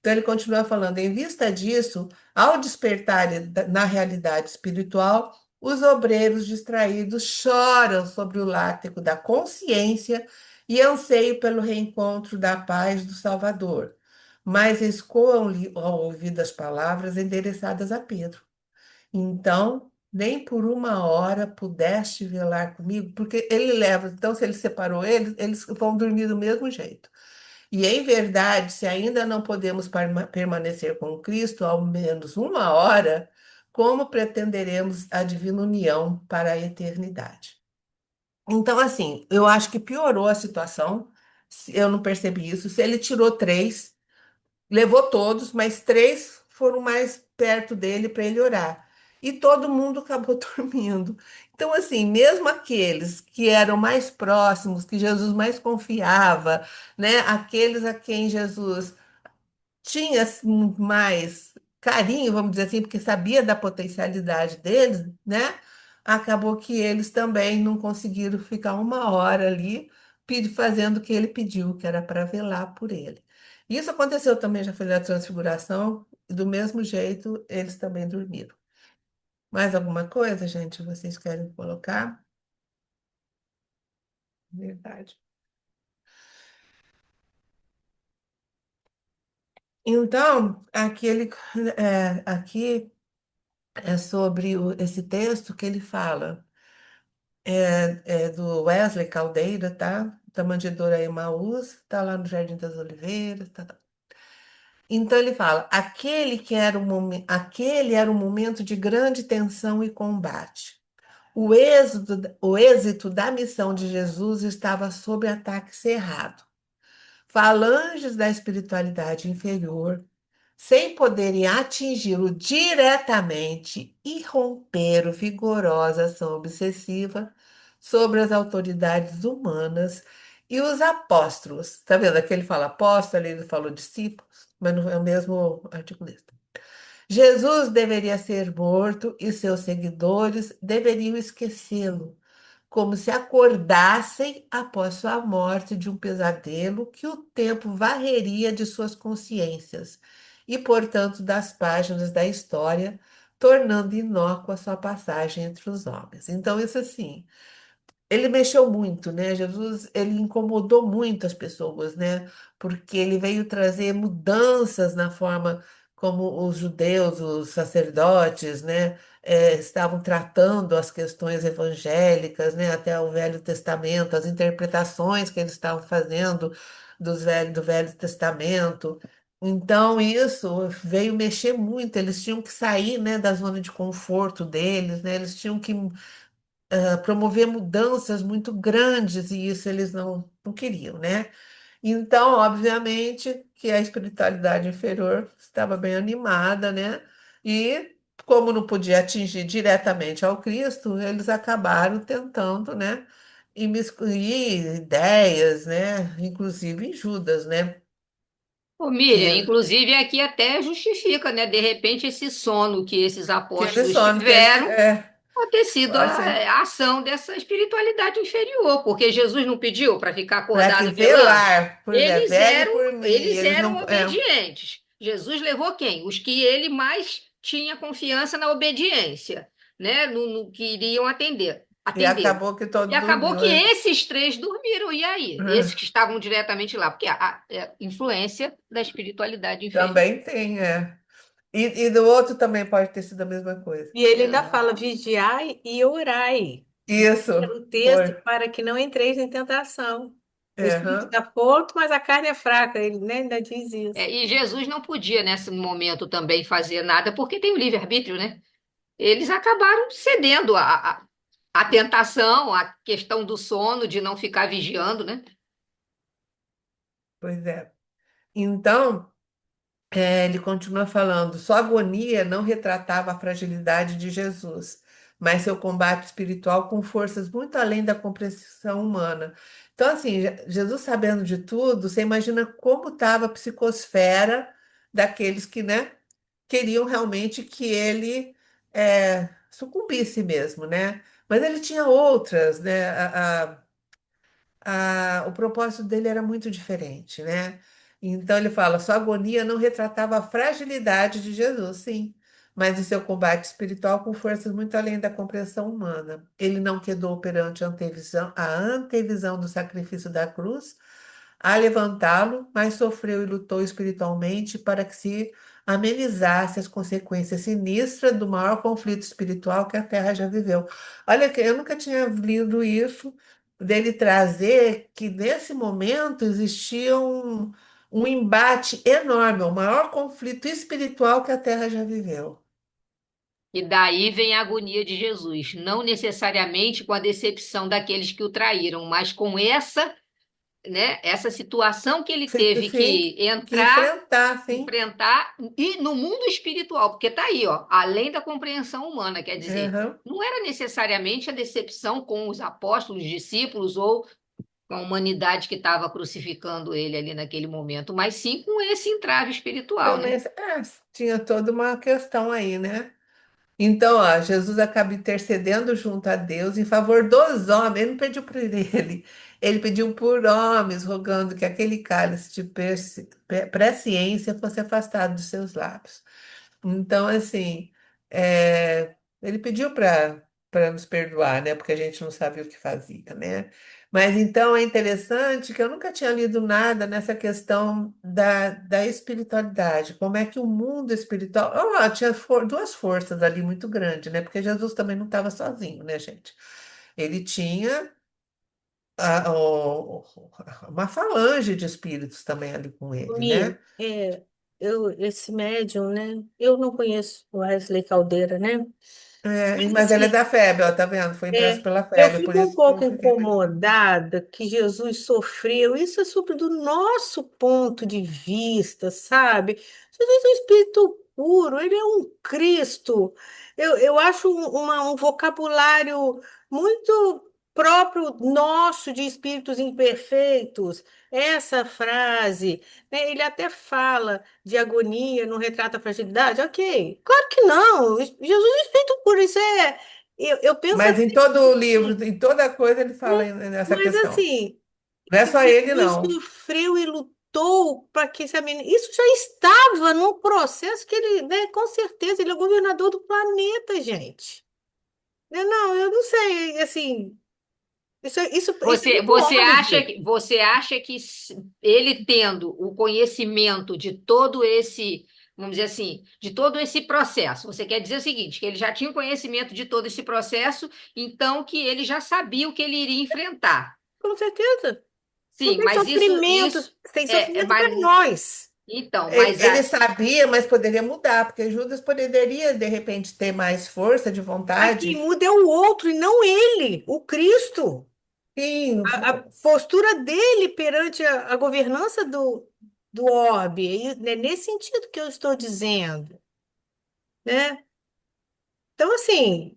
Então, ele continua falando: em vista disso, ao despertarem na realidade espiritual, os obreiros distraídos choram sobre o látego da consciência e anseiam pelo reencontro da paz do Salvador, mas escoam-lhe ao ouvido as palavras endereçadas a Pedro. Então, nem por uma hora pudeste velar comigo, porque ele leva, então, se ele separou eles, eles vão dormir do mesmo jeito. E em verdade, se ainda não podemos permanecer com Cristo ao menos uma hora, como pretenderemos a divina união para a eternidade? Então, assim, eu acho que piorou a situação. Eu não percebi isso. Se ele tirou três, levou todos, mas três foram mais perto dele para ele orar. E todo mundo acabou dormindo. Então, assim, mesmo aqueles que eram mais próximos, que Jesus mais confiava, né? Aqueles a quem Jesus tinha assim, mais carinho, vamos dizer assim, porque sabia da potencialidade deles, né? Acabou que eles também não conseguiram ficar uma hora ali fazendo o que ele pediu, que era para velar por ele. Isso aconteceu também, já foi na Transfiguração, e do mesmo jeito eles também dormiram. Mais alguma coisa, gente, vocês querem colocar? Verdade. Então, aqui é sobre esse texto que ele fala. É do Wesley Caldeira, tá? Da Manjedoura Emaús, tá lá no Jardim das Oliveiras, tá. Então ele fala: aquele era um momento de grande tensão e combate. O êxito da missão de Jesus estava sob ataque cerrado. Falanges da espiritualidade inferior, sem poderem atingi-lo diretamente, irromperam vigorosa ação obsessiva sobre as autoridades humanas e os apóstolos. Está vendo? Aqui ele fala apóstolo, ele falou discípulos, mas não é o mesmo articulista. Jesus deveria ser morto e seus seguidores deveriam esquecê-lo, como se acordassem após sua morte de um pesadelo que o tempo varreria de suas consciências e, portanto, das páginas da história, tornando inócua sua passagem entre os homens. Então, isso assim, ele mexeu muito, né? Jesus, ele incomodou muito as pessoas, né? Porque ele veio trazer mudanças na forma como os judeus, os sacerdotes, né, estavam tratando as questões evangélicas, né? Até o Velho Testamento, as interpretações que eles estavam fazendo do Velho Testamento. Então, isso veio mexer muito. Eles tinham que sair, né, da zona de conforto deles, né? Eles tinham que promover mudanças muito grandes e isso eles não queriam, né? Então, obviamente, que a espiritualidade inferior estava bem animada, né? E como não podia atingir diretamente ao Cristo, eles acabaram tentando, né, imiscuir ideias, né, inclusive em Judas, né? Ô, Miriam, Que, inclusive aqui até justifica, né? De repente, esse sono que esses que eles apóstolos sono, que eles, tiveram pode ter sido pode ser, a ação dessa espiritualidade inferior, porque Jesus não pediu para ficar para que acordado velando. velar, por exemplo, vele por mim, Eles eles eram não, obedientes. Jesus levou quem? Os que ele mais tinha confiança na obediência, né? No que iriam e atender. acabou que E todo acabou dormiu, que né? esses três dormiram. E aí? Esses que estavam diretamente lá, porque a influência da espiritualidade inferior. Também tem, é. E do outro também pode ter sido a mesma coisa. E ele ainda fala vigiai e orai. Isso, O texto foi. para que não entreis em tentação. O É, espírito aham. está forte, mas a carne é fraca. Ele, né, ainda diz isso. E Jesus não podia, nesse momento, também fazer nada, porque tem o livre-arbítrio, né? Eles acabaram cedendo à tentação, à questão do sono, de não ficar vigiando, né? Pois é. Então, ele continua falando, sua agonia não retratava a fragilidade de Jesus, mas seu combate espiritual com forças muito além da compreensão humana. Então, assim, Jesus sabendo de tudo, você imagina como estava a psicosfera daqueles que, né, queriam realmente que ele sucumbisse mesmo, né? Mas ele tinha outras, né? O propósito dele era muito diferente, né? Então ele fala, sua agonia não retratava a fragilidade de Jesus, sim, mas o seu combate espiritual com forças muito além da compreensão humana. Ele não quedou perante a antevisão do sacrifício da cruz, a levantá-lo, mas sofreu e lutou espiritualmente para que se amenizasse as consequências sinistras do maior conflito espiritual que a Terra já viveu. Olha, que eu nunca tinha lido isso, dele trazer que nesse momento existia um embate enorme, o maior conflito espiritual que a Terra já viveu. E daí vem a agonia de Jesus, não necessariamente com a decepção daqueles que o traíram, mas com essa, né, essa situação que ele teve Sim, que que entrar, enfrentar, sim. enfrentar e no mundo espiritual, porque tá aí, ó, além da compreensão humana, quer dizer, Aham. não era necessariamente a decepção com os apóstolos, discípulos ou com a humanidade que estava crucificando ele ali naquele momento, mas sim com esse entrave espiritual, Também, né? tinha toda uma questão aí, né? Então, ó, Jesus acaba intercedendo junto a Deus em favor dos homens. Ele não pediu por ele pediu por homens, rogando que aquele cálice de presciência fosse afastado dos seus lábios. Então, assim, ele pediu para nos perdoar, né? Porque a gente não sabia o que fazia, né? Mas então é interessante que eu nunca tinha lido nada nessa questão da espiritualidade, como é que o mundo espiritual. Tinha duas forças ali muito grandes, né? Porque Jesus também não estava sozinho, né, gente? Ele tinha uma falange de espíritos também ali com ele, Amigo, né? esse médium, né? Eu não conheço o Wesley Caldeira, né? Mas Mas ela é assim, da FEB, ó, tá vendo? Foi impresso pela eu FEB, por fico um isso que pouco eu fiquei com. incomodada que Jesus sofreu. Isso é sobre do nosso ponto de vista, sabe? Jesus é um espírito puro, ele é um Cristo. Eu acho um vocabulário muito próprio nosso de espíritos imperfeitos. Essa frase, né? Ele até fala de agonia, não retrata a fragilidade. Ok, claro que não. Jesus é um espírito puro, isso é. Eu penso Mas em assim, todo o livro, em toda coisa, ele fala nessa mas questão. assim, Não é que só ele, Jesus não. sofreu e lutou para que essa menina. Isso já estava no processo que ele, né, com certeza, ele é governador do planeta, gente. Não, eu não sei, assim, isso é muito óbvio. Você acha que ele tendo o conhecimento de todo esse, vamos dizer assim, de todo esse processo, você quer dizer o seguinte, que ele já tinha o conhecimento de todo esse processo, então que ele já sabia o que ele iria enfrentar. Com certeza. Não Sim, tem mas sofrimento, tem sofrimento para nós. então, Ele sabia, mas poderia mudar, porque Judas poderia, de repente, ter mais força de Mas quem vontade. muda é o outro e não ele, o Cristo. Sim, A postura dele perante a governança do orbe, é nesse sentido que eu estou dizendo, né? Então, assim,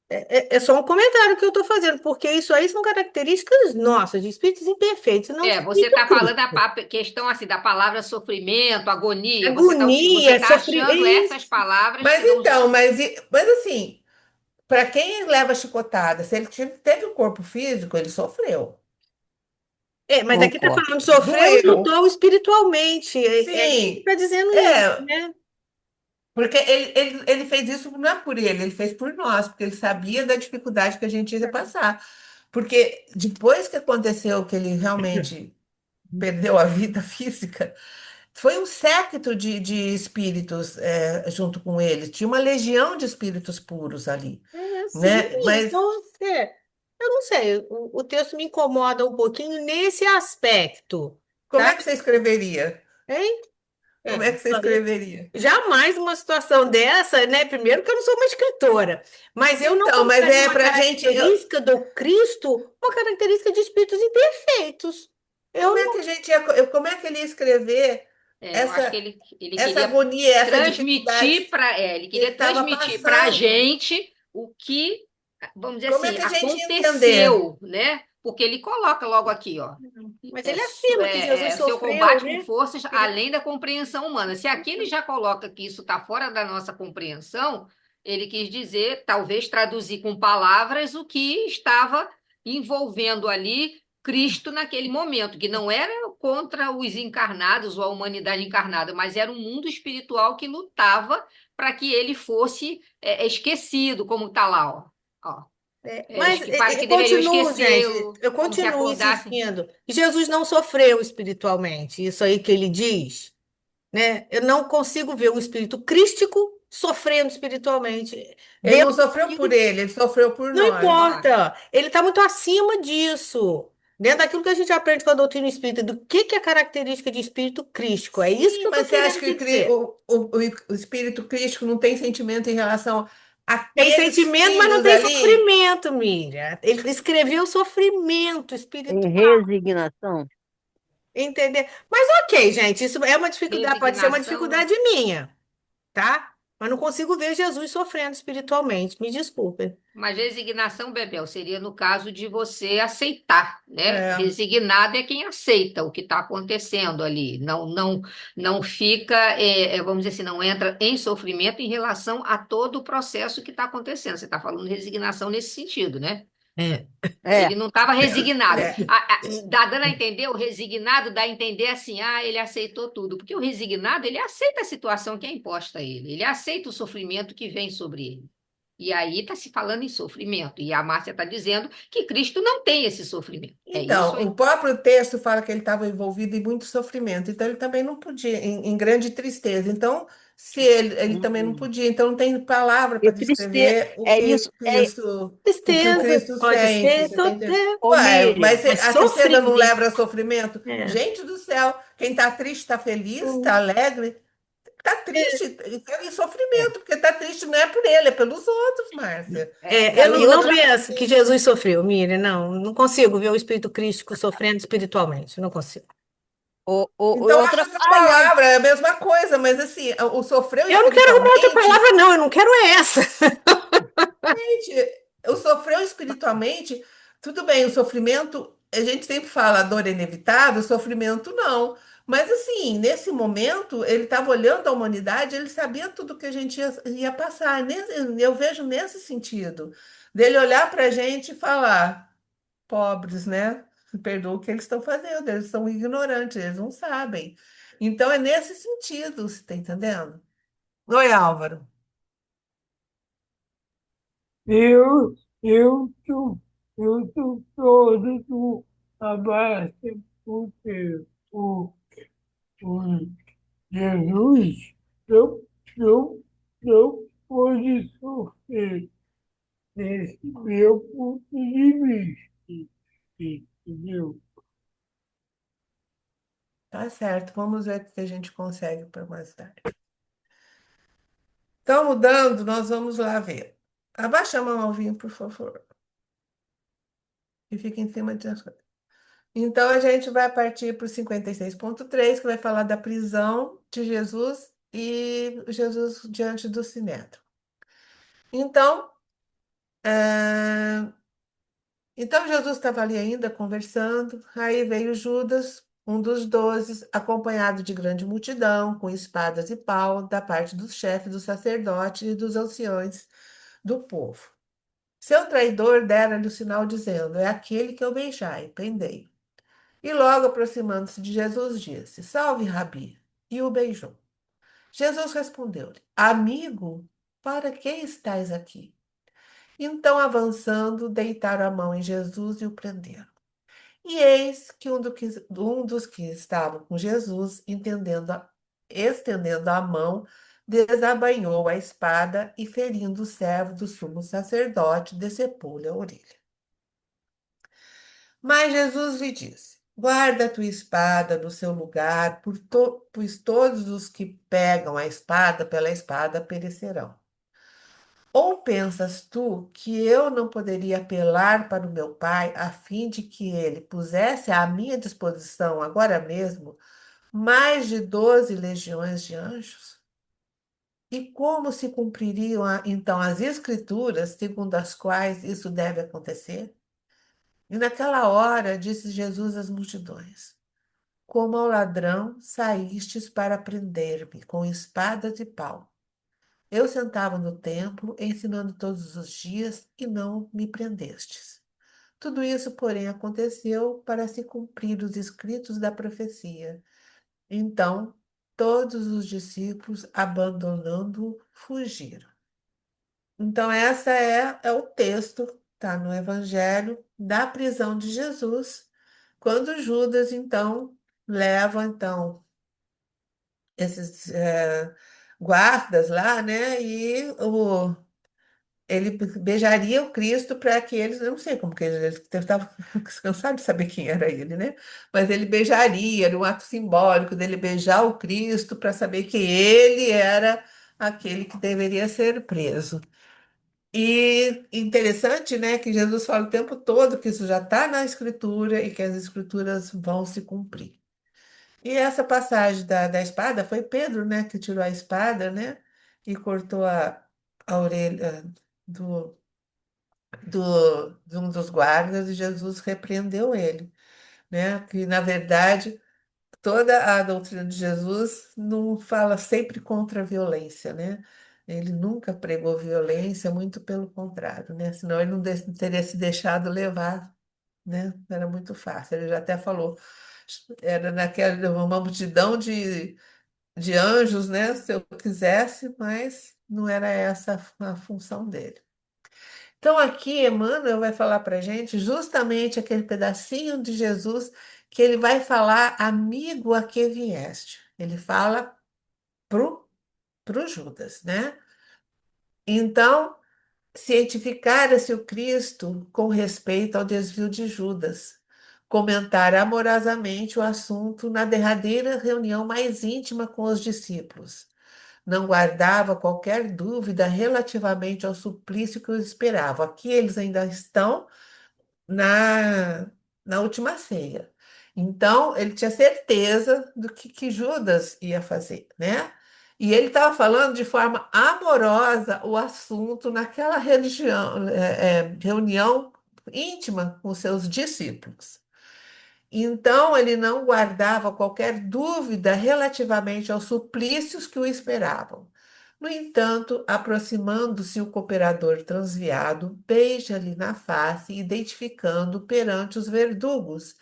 é só um comentário que eu estou fazendo, porque isso aí são características nossas, de espíritos imperfeitos, não de você espírito está falando Cristo. questão assim da palavra sofrimento, agonia, você Agonia, está sofrimento, achando essas palavras que mas não. então, mas assim, para quem leva chicotada, se ele teve um corpo físico, ele sofreu. mas O aqui está corpo falando, sofreu e doeu. lutou espiritualmente, é isso que Sim, está dizendo isso, é, né? porque ele fez isso não é por ele fez por nós, porque ele sabia da dificuldade que a gente ia passar. Porque depois que aconteceu que ele realmente perdeu a vida física, foi um séquito de espíritos junto com ele. Tinha uma legião de espíritos puros ali, Sim, né? Mas então, eu não sei, o texto me incomoda um pouquinho nesse aspecto, como tá? é que você escreveria? Hein? Como é que você escreveria? Jamais uma situação dessa, né? Primeiro que eu não sou uma escritora, mas eu não Então, mas colocaria é uma para gente. característica do Cristo, uma característica de espíritos imperfeitos. Eu Como é não, que como é que ele ia escrever Eu acho que essa, ele essa queria agonia, essa dificuldade transmitir para, ele que ele queria estava transmitir para a passando? gente o que, vamos dizer Como é assim, que a gente ia entender? aconteceu, né? Porque ele coloca logo aqui, ó. Mas ele afirma que Jesus Seu sofreu, combate com né? forças Ele- além da compreensão humana. Se aqui ele já coloca que isso está fora da nossa compreensão, ele quis dizer, talvez traduzir com palavras o que estava envolvendo ali Cristo naquele momento, que não era contra os encarnados ou a humanidade encarnada, mas era um mundo espiritual que lutava para que ele fosse esquecido, como está lá, ó. Ó. Mas Para que eu deveriam continuo, gente, esquecê-lo, eu como se continuo acordassem. insistindo. Jesus não sofreu espiritualmente, isso aí que ele diz, né? Eu não consigo ver um espírito crístico sofrendo espiritualmente. Ele não Dentro sofreu por daquilo, ele sofreu por não nós. Nós. importa, ele está muito acima disso. Dentro daquilo que a gente aprende com a doutrina espírita, do que é característica de espírito crístico. É isso que Sim, eu estou mas você acha querendo que te dizer. o espírito crístico não tem sentimento em relação Tem àqueles sentimento, mas não filhos tem ali? sofrimento, Miriam. Ele escreveu sofrimento Em espiritual. resignação. Entender? Mas ok, gente, isso é uma dificuldade, pode ser uma Resignação. dificuldade minha, tá? Mas não consigo ver Jesus sofrendo espiritualmente. Me desculpe. Mas resignação, Bebel, seria no caso de você aceitar, né? É. Resignado é quem aceita o que está acontecendo ali. Não fica, vamos dizer assim, não entra em sofrimento em relação a todo o processo que está acontecendo. Você está falando de resignação nesse sentido, né? É. É, Ele não estava resignado. É. Dá dando a entender, o resignado dá a entender assim, ele aceitou tudo. Porque o resignado, ele aceita a situação que é imposta a ele. Ele aceita o sofrimento que vem sobre ele. E aí está se falando em sofrimento. E a Márcia está dizendo que Cristo não tem esse sofrimento. É isso Então, aí. o próprio texto fala que ele estava envolvido em muito sofrimento, então ele também não podia, em grande tristeza. Então, se ele também não hum, podia, então não tem palavra e para tristeza, descrever é isso, O que o Tristeza, Cristo pode sente, ser, você tá entendendo? ô Ué, Miriam, mas mas a tristeza não sofrimento. leva a sofrimento? É. Gente do céu, quem está triste está feliz, está alegre, está triste, está em sofrimento, porque está triste não é por ele, é pelos outros, Márcia. Eu e não outra, penso que Jesus sofreu, Miriam, não. Não consigo ver o espírito crístico sofrendo espiritualmente. Não consigo. Então, outra acha outra palavra, é a mesma coisa, mas assim, o sofreu Eu não quero arrumar outra espiritualmente. palavra, não. Eu não quero essa. Gente, o sofreu espiritualmente, tudo bem, o sofrimento, a gente sempre fala, a dor é inevitável, o sofrimento não. Mas assim, nesse momento, ele estava olhando a humanidade, ele sabia tudo que a gente ia passar. Eu vejo nesse sentido, dele olhar para a gente e falar, pobres, né? Perdoa o que eles estão fazendo, eles são ignorantes, eles não sabem. Então é nesse sentido, você está entendendo? Oi, Álvaro. Eu, eu tô, eu tô todo abaixo porque o, o Jesus não, não, não pode sofrer nesse meu ponto de vista, entendeu? Tá certo, vamos ver o que a gente consegue para mais tarde. Então, mudando, nós vamos lá ver. Abaixa a mão, Alvinho, por favor, e fica em cima de... Então, a gente vai partir para o 56.3, que vai falar da prisão de Jesus e Jesus diante do Sinédrio. Então, eh, então Jesus estava ali ainda conversando, aí veio Judas, um dos 12, acompanhado de grande multidão, com espadas e pau, da parte dos chefes dos sacerdotes e dos anciões do povo. Seu traidor dera-lhe o sinal, dizendo: É aquele que eu beijai, prendei. E logo aproximando-se de Jesus, disse: Salve, Rabi! E o beijou. Jesus respondeu-lhe: Amigo, para que estais aqui? Então, avançando, deitaram a mão em Jesus e o prenderam. E eis que um dos que estavam com Jesus, estendendo a mão, desabainhou a espada e, ferindo o servo do sumo sacerdote, decepou-lhe a orelha. Mas Jesus lhe disse: Guarda a tua espada no seu lugar, pois todos os que pegam a espada pela espada perecerão. Ou pensas tu que eu não poderia apelar para o meu pai a fim de que ele pusesse à minha disposição agora mesmo mais de 12 legiões de anjos? E como se cumpririam, então, as Escrituras, segundo as quais isso deve acontecer? E naquela hora disse Jesus às multidões: Como ao ladrão saístes para prender-me com espadas e pau. Eu sentava no templo, ensinando todos os dias, e não me prendestes. Tudo isso, porém, aconteceu para se cumprir os escritos da profecia. Então, todos os discípulos, abandonando-o, fugiram. Então, essa é o texto, está no Evangelho, da prisão de Jesus, quando Judas, então, leva, então, esses guardas lá, né? Ele beijaria o Cristo para que eles, eu não sei como que eles estavam cansados de saber quem era ele, né? Mas ele beijaria, era um ato simbólico dele beijar o Cristo para saber que ele era aquele que deveria ser preso. E interessante, né, que Jesus fala o tempo todo que isso já está na Escritura e que as Escrituras vão se cumprir. E essa passagem da espada foi Pedro, né, que tirou a espada, né, e cortou a orelha do, de um dos guardas e Jesus repreendeu ele, né, que na verdade toda a doutrina de Jesus não fala sempre contra a violência, né? Ele nunca pregou violência, muito pelo contrário, né? Senão ele não teria se deixado levar, né? Era muito fácil. Ele já até falou, era naquela uma multidão de anjos, né? Se eu quisesse, mas não era essa a função dele. Então, aqui, Emmanuel vai falar para a gente justamente aquele pedacinho de Jesus que ele vai falar, amigo a que vieste. Ele fala pro Judas, né? Então, cientificara-se o Cristo com respeito ao desvio de Judas, comentar amorosamente o assunto na derradeira reunião mais íntima com os discípulos. Não guardava qualquer dúvida relativamente ao suplício que os esperava. Aqui eles ainda estão na, na última ceia. Então, ele tinha certeza do que Judas ia fazer, né? E ele estava falando de forma amorosa o assunto naquela reunião íntima com seus discípulos. Então, ele não guardava qualquer dúvida relativamente aos suplícios que o esperavam. No entanto, aproximando-se o cooperador transviado, beija-lhe na face, identificando perante os verdugos,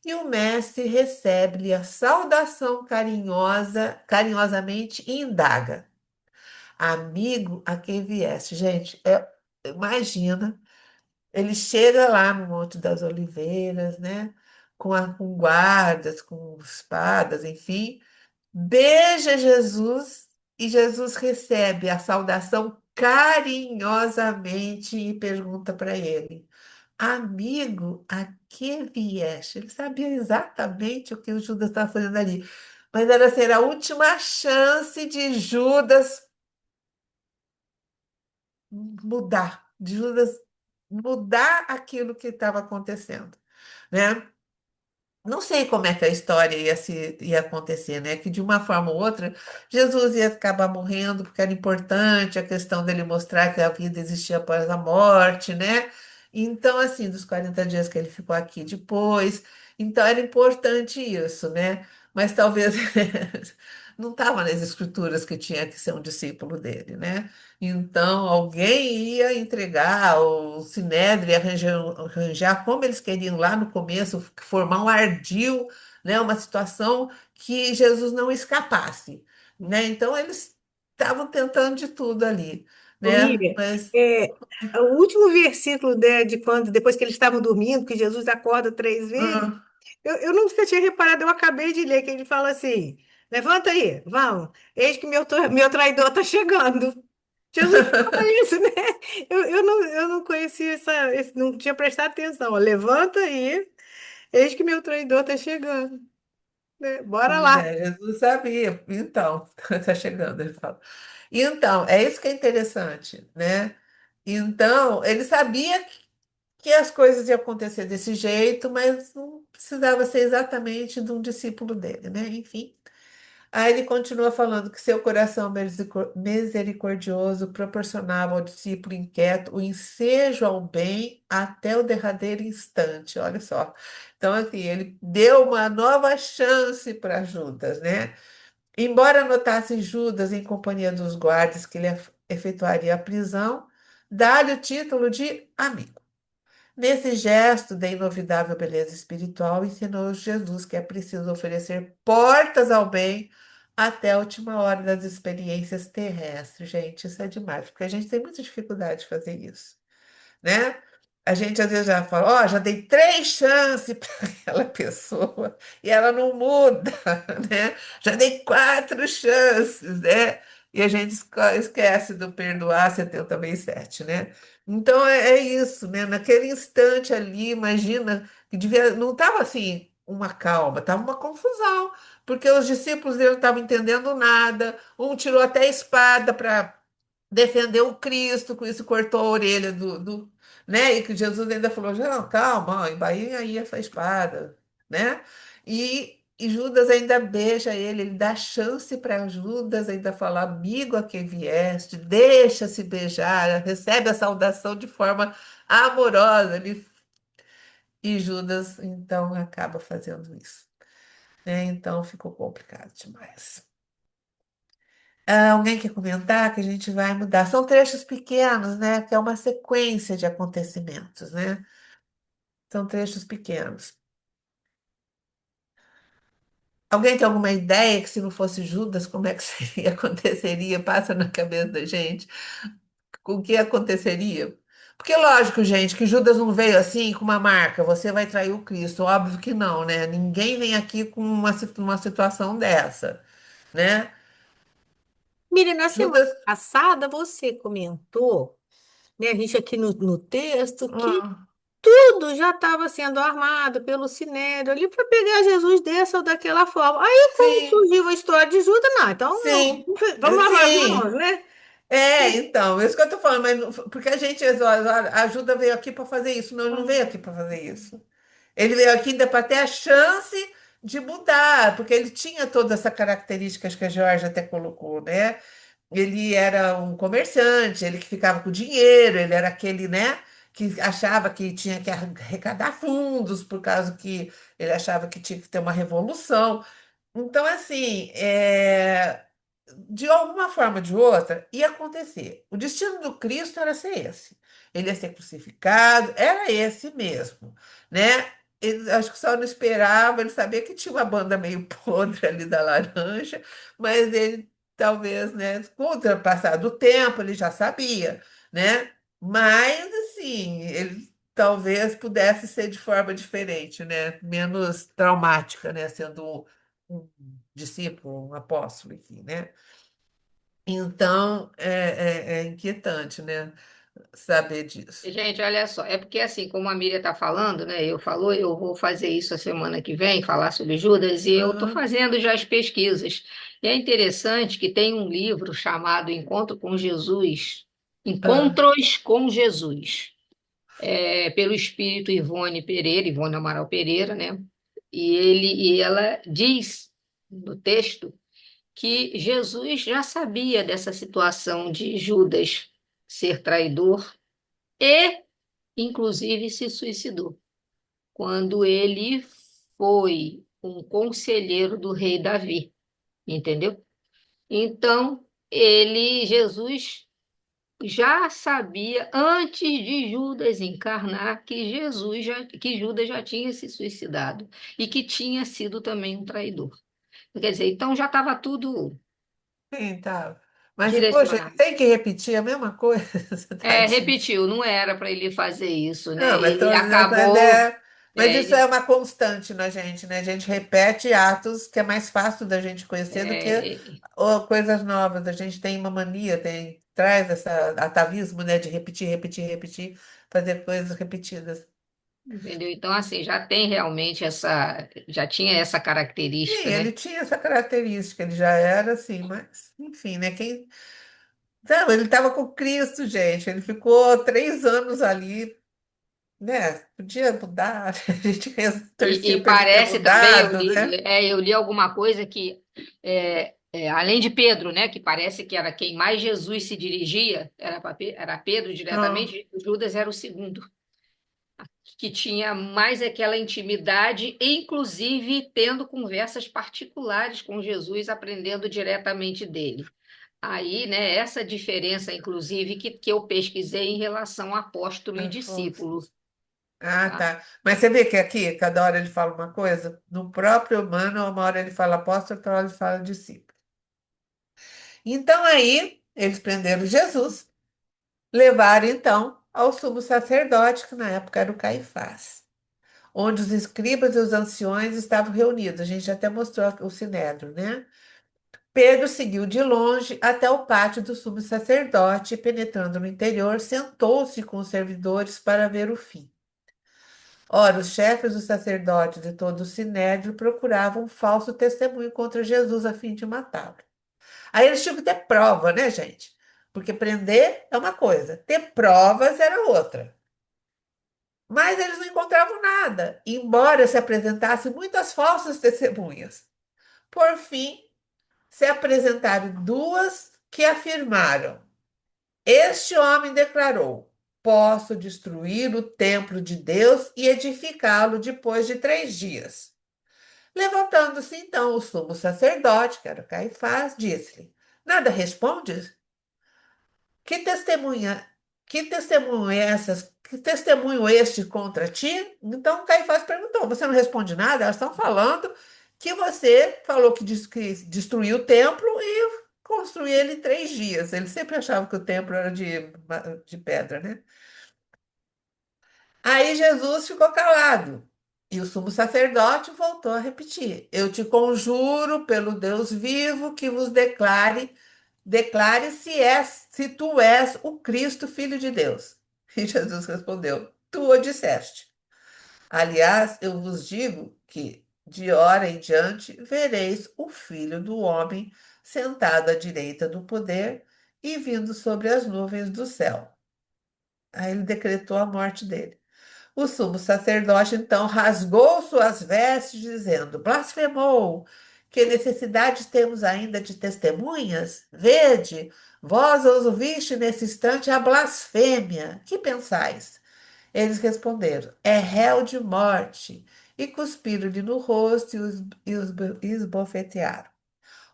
e o mestre recebe-lhe a saudação carinhosa, carinhosamente e indaga: Amigo, a quem vieste? Gente, imagina, ele chega lá no Monte das Oliveiras, né? Com guardas, com espadas, enfim, beija Jesus e Jesus recebe a saudação carinhosamente e pergunta para ele: Amigo, a que vieste? Ele sabia exatamente o que o Judas estava fazendo ali, mas era ser a última chance de Judas mudar, de Judas mudar aquilo que estava acontecendo, né? Não sei como é que a história ia acontecer, né? Que de uma forma ou outra, Jesus ia acabar morrendo, porque era importante a questão dele mostrar que a vida existia após a morte, né? Então, assim, dos 40 dias que ele ficou aqui depois, então era importante isso, né? Mas talvez não estava nas escrituras que tinha que ser um discípulo dele, né? Então, alguém ia entregar, o Sinédrio ia arranjar, como eles queriam lá no começo, formar um ardil, né? Uma situação que Jesus não escapasse, né? Então, eles estavam tentando de tudo ali, Ô, né? Miriam, Mas, o último versículo de quando, depois que eles estavam dormindo, que Jesus acorda 3 vezes, hum, eu nunca tinha reparado, eu acabei de ler, que ele fala assim: levanta aí, vamos, eis que meu traidor está chegando. Jesus fala isso, né? Eu não conhecia não tinha prestado atenção. Ó, levanta aí, eis que meu traidor está chegando, né? Bora pois lá. é, Jesus sabia. Então, está chegando, ele fala. Então, é isso que é interessante, né? Então, ele sabia que as coisas iam acontecer desse jeito, mas não precisava ser exatamente de um discípulo dele, né? Enfim. Aí ele continua falando que seu coração misericordioso proporcionava ao discípulo inquieto o ensejo ao bem até o derradeiro instante. Olha só. Então, assim, ele deu uma nova chance para Judas, né? Embora notasse Judas em companhia dos guardas que lhe efetuaria a prisão, dá-lhe o título de amigo. Nesse gesto de inovidável beleza espiritual, ensinou Jesus que é preciso oferecer portas ao bem até a última hora das experiências terrestres. Gente, isso é demais, porque a gente tem muita dificuldade de fazer isso, né? A gente às vezes já fala, ó, já dei 3 chances para aquela pessoa e ela não muda, né? Já dei 4 chances, né? E a gente esquece do perdoar 70 vezes 7, né? Então é isso, né? Naquele instante ali, imagina que devia, não estava assim uma calma, estava uma confusão, porque os discípulos dele não estavam entendendo nada, um tirou até a espada para defender o Cristo, com isso cortou a orelha né? E que Jesus ainda falou, já, não, calma, embainha aí essa espada, né? E Judas ainda beija ele dá chance para Judas ainda falar, amigo a quem vieste, deixa-se beijar, recebe a saudação de forma amorosa. E Judas, então, acaba fazendo isso, né? Então, ficou complicado demais. Alguém quer comentar que a gente vai mudar? São trechos pequenos, né? Que é uma sequência de acontecimentos, né? São trechos pequenos. Alguém tem alguma ideia que se não fosse Judas, como é que seria, aconteceria? Passa na cabeça da gente. O que aconteceria? Porque, lógico, gente, que Judas não veio assim com uma marca, você vai trair o Cristo. Óbvio que não, né? Ninguém vem aqui com uma situação dessa, né? Miriam, na semana Judas. passada você comentou, né, a gente aqui no texto, que Ah, tudo já estava sendo armado pelo Sinédrio ali para pegar Jesus dessa ou daquela forma. Aí, quando sim, surgiu a história de Judas, não, então sim, vamos armar as mãos, sim. né? Então, é isso que eu tô falando, mas porque a gente, a ajuda veio aqui para fazer isso. Não, ele não veio aqui para fazer isso. Ele veio aqui ainda para ter a chance de mudar, porque ele tinha todas essas características que a Georgia até colocou, né? Ele era um comerciante, ele que ficava com dinheiro, ele era aquele, né, que achava que tinha que arrecadar fundos, por causa que ele achava que tinha que ter uma revolução. Então, assim, de alguma forma ou de outra, ia acontecer. O destino do Cristo era ser esse. Ele ia ser crucificado, era esse mesmo, né? Ele, acho que só não esperava, ele sabia que tinha uma banda meio podre ali da laranja, mas ele talvez, né, com o passar do tempo, ele já sabia, né? Mas, assim, ele talvez pudesse ser de forma diferente, né? Menos traumática, né? Sendo um discípulo, um apóstolo, enfim, né? Então, é inquietante, né? Saber disso. Gente, olha só, é porque assim, como a Miriam está falando, né? Eu vou fazer isso a semana que vem, falar sobre Judas, e eu estou Aham, fazendo já as pesquisas. E é interessante que tem um livro chamado Encontro com Jesus, ah, Encontros com Jesus, pelo espírito Ivone Pereira, Ivone Amaral Pereira, né? E ela diz no texto que Jesus já sabia dessa situação de Judas ser traidor e inclusive se suicidou quando ele foi um conselheiro do rei Davi, entendeu? Então, Jesus já sabia antes de Judas encarnar que que Judas já tinha se suicidado e que tinha sido também um traidor. Quer dizer, então já estava tudo sim, tá. Mas, poxa, ele direcionado. tem que repetir a mesma coisa, tadinho. Repetiu, não era para ele fazer isso, Não, né? mas, Ele mas, acabou, mas isso é ele, uma constante na gente, né? A gente repete atos que é mais fácil da gente conhecer do que é, coisas novas. A gente tem uma mania, traz esse atavismo, né? De repetir, repetir, repetir, fazer coisas repetidas. entendeu? Então, assim, já tem realmente já tinha essa Sim, característica, ele né? tinha essa característica, ele já era assim, mas enfim, né? Não, ele estava com Cristo, gente. Ele ficou 3 anos ali, né? Podia mudar, a gente E torcia para ele ter parece também, mudado, né? eu li alguma coisa que Além de Pedro, né, que parece que era quem mais Jesus se dirigia, era Pedro Ah, diretamente, Judas era o segundo, que tinha mais aquela intimidade, inclusive tendo conversas particulares com Jesus, aprendendo diretamente dele. Aí, né, essa diferença, inclusive, que eu pesquisei em relação a apóstolo e Afonso. discípulo, Ah, tá? tá. Mas você vê que aqui, cada hora ele fala uma coisa, no próprio humano, uma hora ele fala apóstolo, outra hora ele fala discípulo. Então aí, eles prenderam Jesus, levaram então ao sumo sacerdote, que na época era o Caifás, onde os escribas e os anciões estavam reunidos. A gente até mostrou o sinédrio, né? Pedro seguiu de longe até o pátio do sumo sacerdote e, penetrando no interior, sentou-se com os servidores para ver o fim. Ora, os chefes dos sacerdotes e todo o sinédrio procuravam um falso testemunho contra Jesus a fim de matá-lo. Aí eles tinham que ter prova, né, gente? Porque prender é uma coisa, ter provas era outra. Mas eles não encontravam nada, embora se apresentassem muitas falsas testemunhas. Por fim, se apresentaram duas que afirmaram: Este homem declarou: Posso destruir o templo de Deus e edificá-lo depois de 3 dias. Levantando-se então o sumo sacerdote, que era Caifás, disse-lhe: Nada respondes? Que testemunha, que testemunho é essas? Que testemunho este contra ti? Então Caifás perguntou: Você não responde nada? Elas estão falando que você falou que destruiu o templo e construiu ele em 3 dias. Ele sempre achava que o templo era de pedra, né? Aí Jesus ficou calado. E o sumo sacerdote voltou a repetir: Eu te conjuro pelo Deus vivo que vos declare se tu és o Cristo, filho de Deus. E Jesus respondeu: Tu o disseste. Aliás, eu vos digo que de hora em diante vereis o Filho do homem sentado à direita do poder e vindo sobre as nuvens do céu. Aí ele decretou a morte dele. O sumo sacerdote então rasgou suas vestes, dizendo: Blasfemou! Que necessidade temos ainda de testemunhas? Vede, vós ouviste nesse instante a blasfêmia. Que pensais? Eles responderam: É réu de morte. E cuspiram-lhe no rosto e esbofetearam.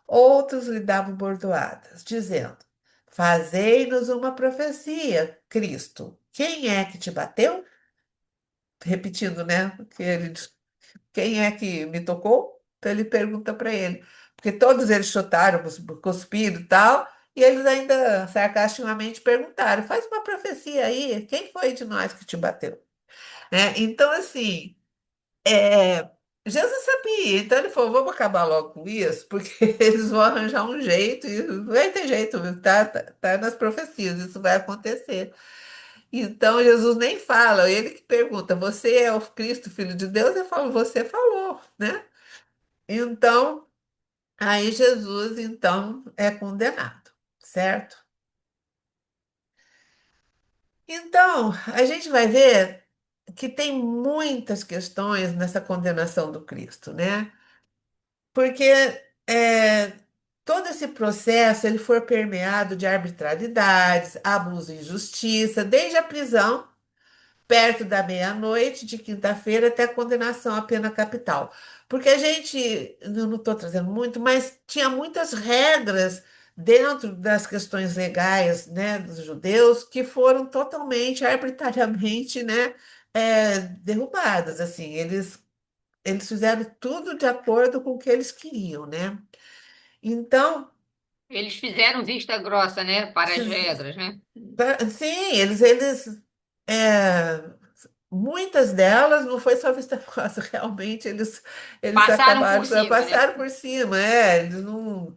Outros lhe davam bordoadas, dizendo: Fazei-nos uma profecia, Cristo. Quem é que te bateu? Repetindo, né? Quem é que me tocou? Então ele pergunta para ele, porque todos eles chutaram, cuspiram e tal, e eles ainda sarcasticamente perguntaram: faz uma profecia aí, quem foi de nós que te bateu? Né? Então, assim, é, Jesus sabia, então ele falou: vamos acabar logo com isso, porque eles vão arranjar um jeito, e não vai ter jeito, tá nas profecias, isso vai acontecer. Então Jesus nem fala, ele que pergunta: Você é o Cristo, filho de Deus? Eu falo: Você falou, né? Então, aí Jesus então é condenado, certo? Então, a gente vai ver que tem muitas questões nessa condenação do Cristo, né? Porque é, todo esse processo ele foi permeado de arbitrariedades, abuso e injustiça, desde a prisão perto da meia-noite de quinta-feira até a condenação à pena capital. Porque a gente, eu não estou trazendo muito, mas tinha muitas regras dentro das questões legais, né, dos judeus que foram totalmente arbitrariamente, né, derrubadas. Assim, eles fizeram tudo de acordo com o que eles queriam, né? Então, Eles fizeram vista grossa, né, para as fiz- regras, né? sim, eles é, muitas delas não foi só vista grossa, realmente eles Passaram por acabaram, cima, né? passaram por cima, eles não.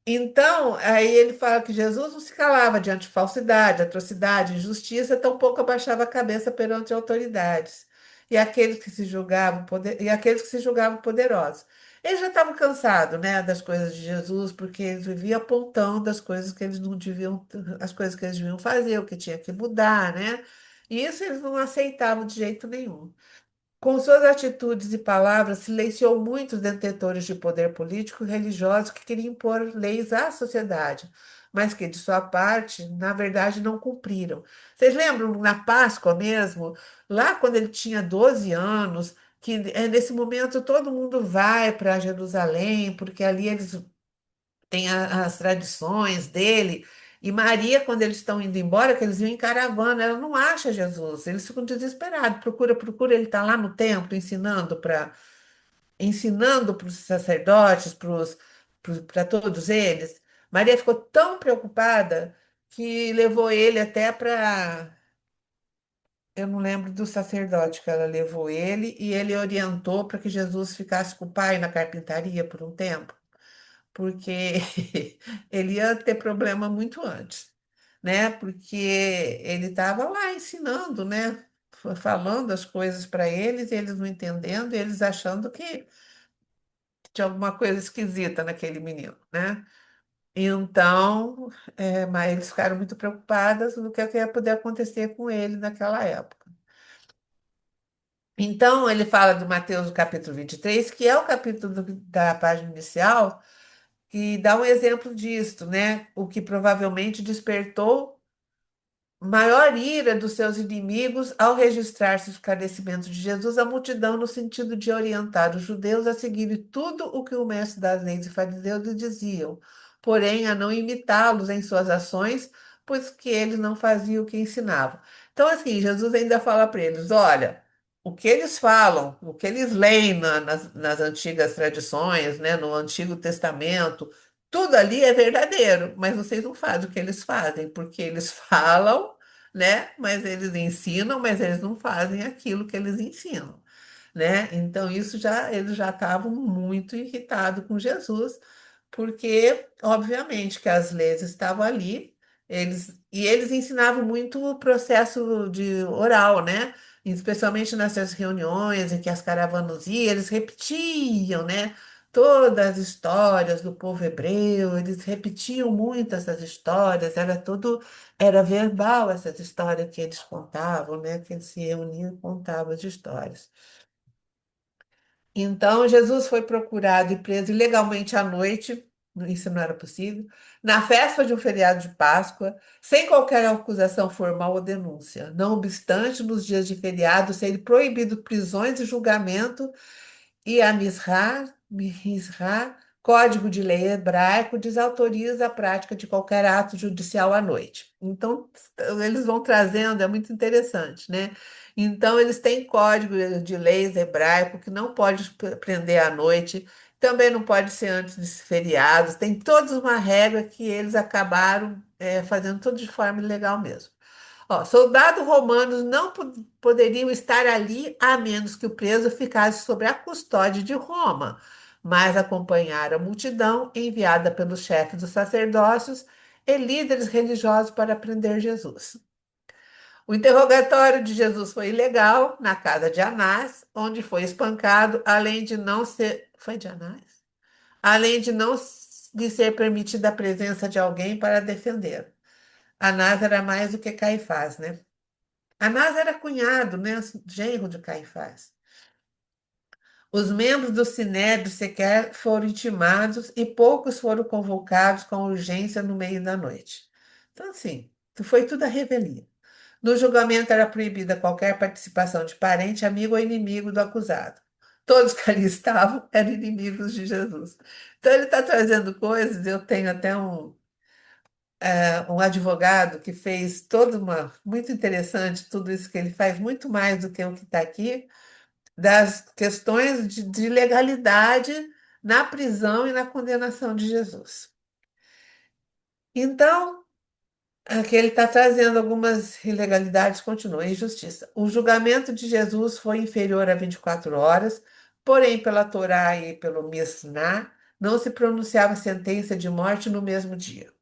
Então, aí ele fala que Jesus não se calava diante de falsidade, atrocidade, injustiça, tampouco abaixava a cabeça perante autoridades. E aqueles que se julgavam poderosos. Eles já estavam cansados, né, das coisas de Jesus, porque eles viviam apontando as coisas que eles não deviam, as coisas que eles deviam fazer, o que tinha que mudar, né? E isso eles não aceitavam de jeito nenhum. Com suas atitudes e palavras, silenciou muitos detentores de poder político e religioso que queriam impor leis à sociedade, mas que, de sua parte, na verdade, não cumpriram. Vocês lembram, na Páscoa mesmo, lá quando ele tinha 12 anos, que nesse momento todo mundo vai para Jerusalém, porque ali eles têm as tradições dele. E Maria, quando eles estão indo embora, que eles iam em caravana, ela não acha Jesus. Eles ficam desesperados, procura, procura. Ele está lá no templo ensinando para os sacerdotes, para todos eles. Maria ficou tão preocupada que levou ele até para. Eu não lembro do sacerdote que ela levou ele, e ele orientou para que Jesus ficasse com o pai na carpintaria por um tempo, porque ele ia ter problema muito antes, né? Porque ele estava lá ensinando, né? Falando as coisas para eles, e eles não entendendo, e eles achando que tinha alguma coisa esquisita naquele menino, né? Então, mas eles ficaram muito preocupadas no que ia poder acontecer com ele naquela época. Então, ele fala do Mateus, no capítulo 23, que é o capítulo da página inicial, que dá um exemplo disto, né? O que provavelmente despertou maior ira dos seus inimigos ao registrar-se o esclarecimento de Jesus à multidão no sentido de orientar os judeus a seguirem tudo o que o mestre das leis e fariseus lhes diziam, porém a não imitá-los em suas ações, pois que eles não faziam o que ensinavam. Então, assim, Jesus ainda fala para eles: olha, o que eles falam, o que eles leem nas antigas tradições, né, no Antigo Testamento, tudo ali é verdadeiro, mas vocês não fazem o que eles fazem, porque eles falam, né? Mas eles ensinam, mas eles não fazem aquilo que eles ensinam, né? Então isso já eles já estavam muito irritados com Jesus, porque obviamente que as leis estavam ali, eles ensinavam muito o processo de oral, né? Especialmente nessas reuniões em que as caravanas iam, eles repetiam, né? Todas as histórias do povo hebreu, eles repetiam muito essas histórias, era verbal essas histórias que eles contavam, né? Que eles se reuniam e contavam as histórias. Então, Jesus foi procurado e preso ilegalmente à noite, isso não era possível, na festa de um feriado de Páscoa, sem qualquer acusação formal ou denúncia. Não obstante, nos dias de feriado, serem proibidos prisões e julgamento, e a Misra, Código de Lei Hebraico, desautoriza a prática de qualquer ato judicial à noite. Então, eles vão trazendo, é muito interessante, né? Então, eles têm código de leis hebraico que não pode prender à noite, também não pode ser antes de feriados, tem toda uma regra que eles acabaram fazendo tudo de forma ilegal mesmo. Ó, soldados romanos não poderiam estar ali a menos que o preso ficasse sob a custódia de Roma, mas acompanhar a multidão enviada pelos chefes dos sacerdócios e líderes religiosos para prender Jesus. O interrogatório de Jesus foi ilegal na casa de Anás, onde foi espancado, além de não ser. Foi de Anás? Além de não lhe ser permitida a presença de alguém para defender. Anás era mais do que Caifás, né? Anás era cunhado, né, genro de Caifás. Os membros do Sinédrio sequer foram intimados e poucos foram convocados com urgência no meio da noite. Então, assim, foi tudo a revelia. No julgamento era proibida qualquer participação de parente, amigo ou inimigo do acusado. Todos que ali estavam eram inimigos de Jesus. Então, ele está trazendo coisas, eu tenho até um advogado que fez toda uma. Muito interessante tudo isso que ele faz, muito mais do que o que está aqui, das questões de legalidade na prisão e na condenação de Jesus. Então, aqui ele está trazendo algumas ilegalidades, continua, injustiça. O julgamento de Jesus foi inferior a 24 horas, porém, pela Torá e pelo Misná, não se pronunciava sentença de morte no mesmo dia.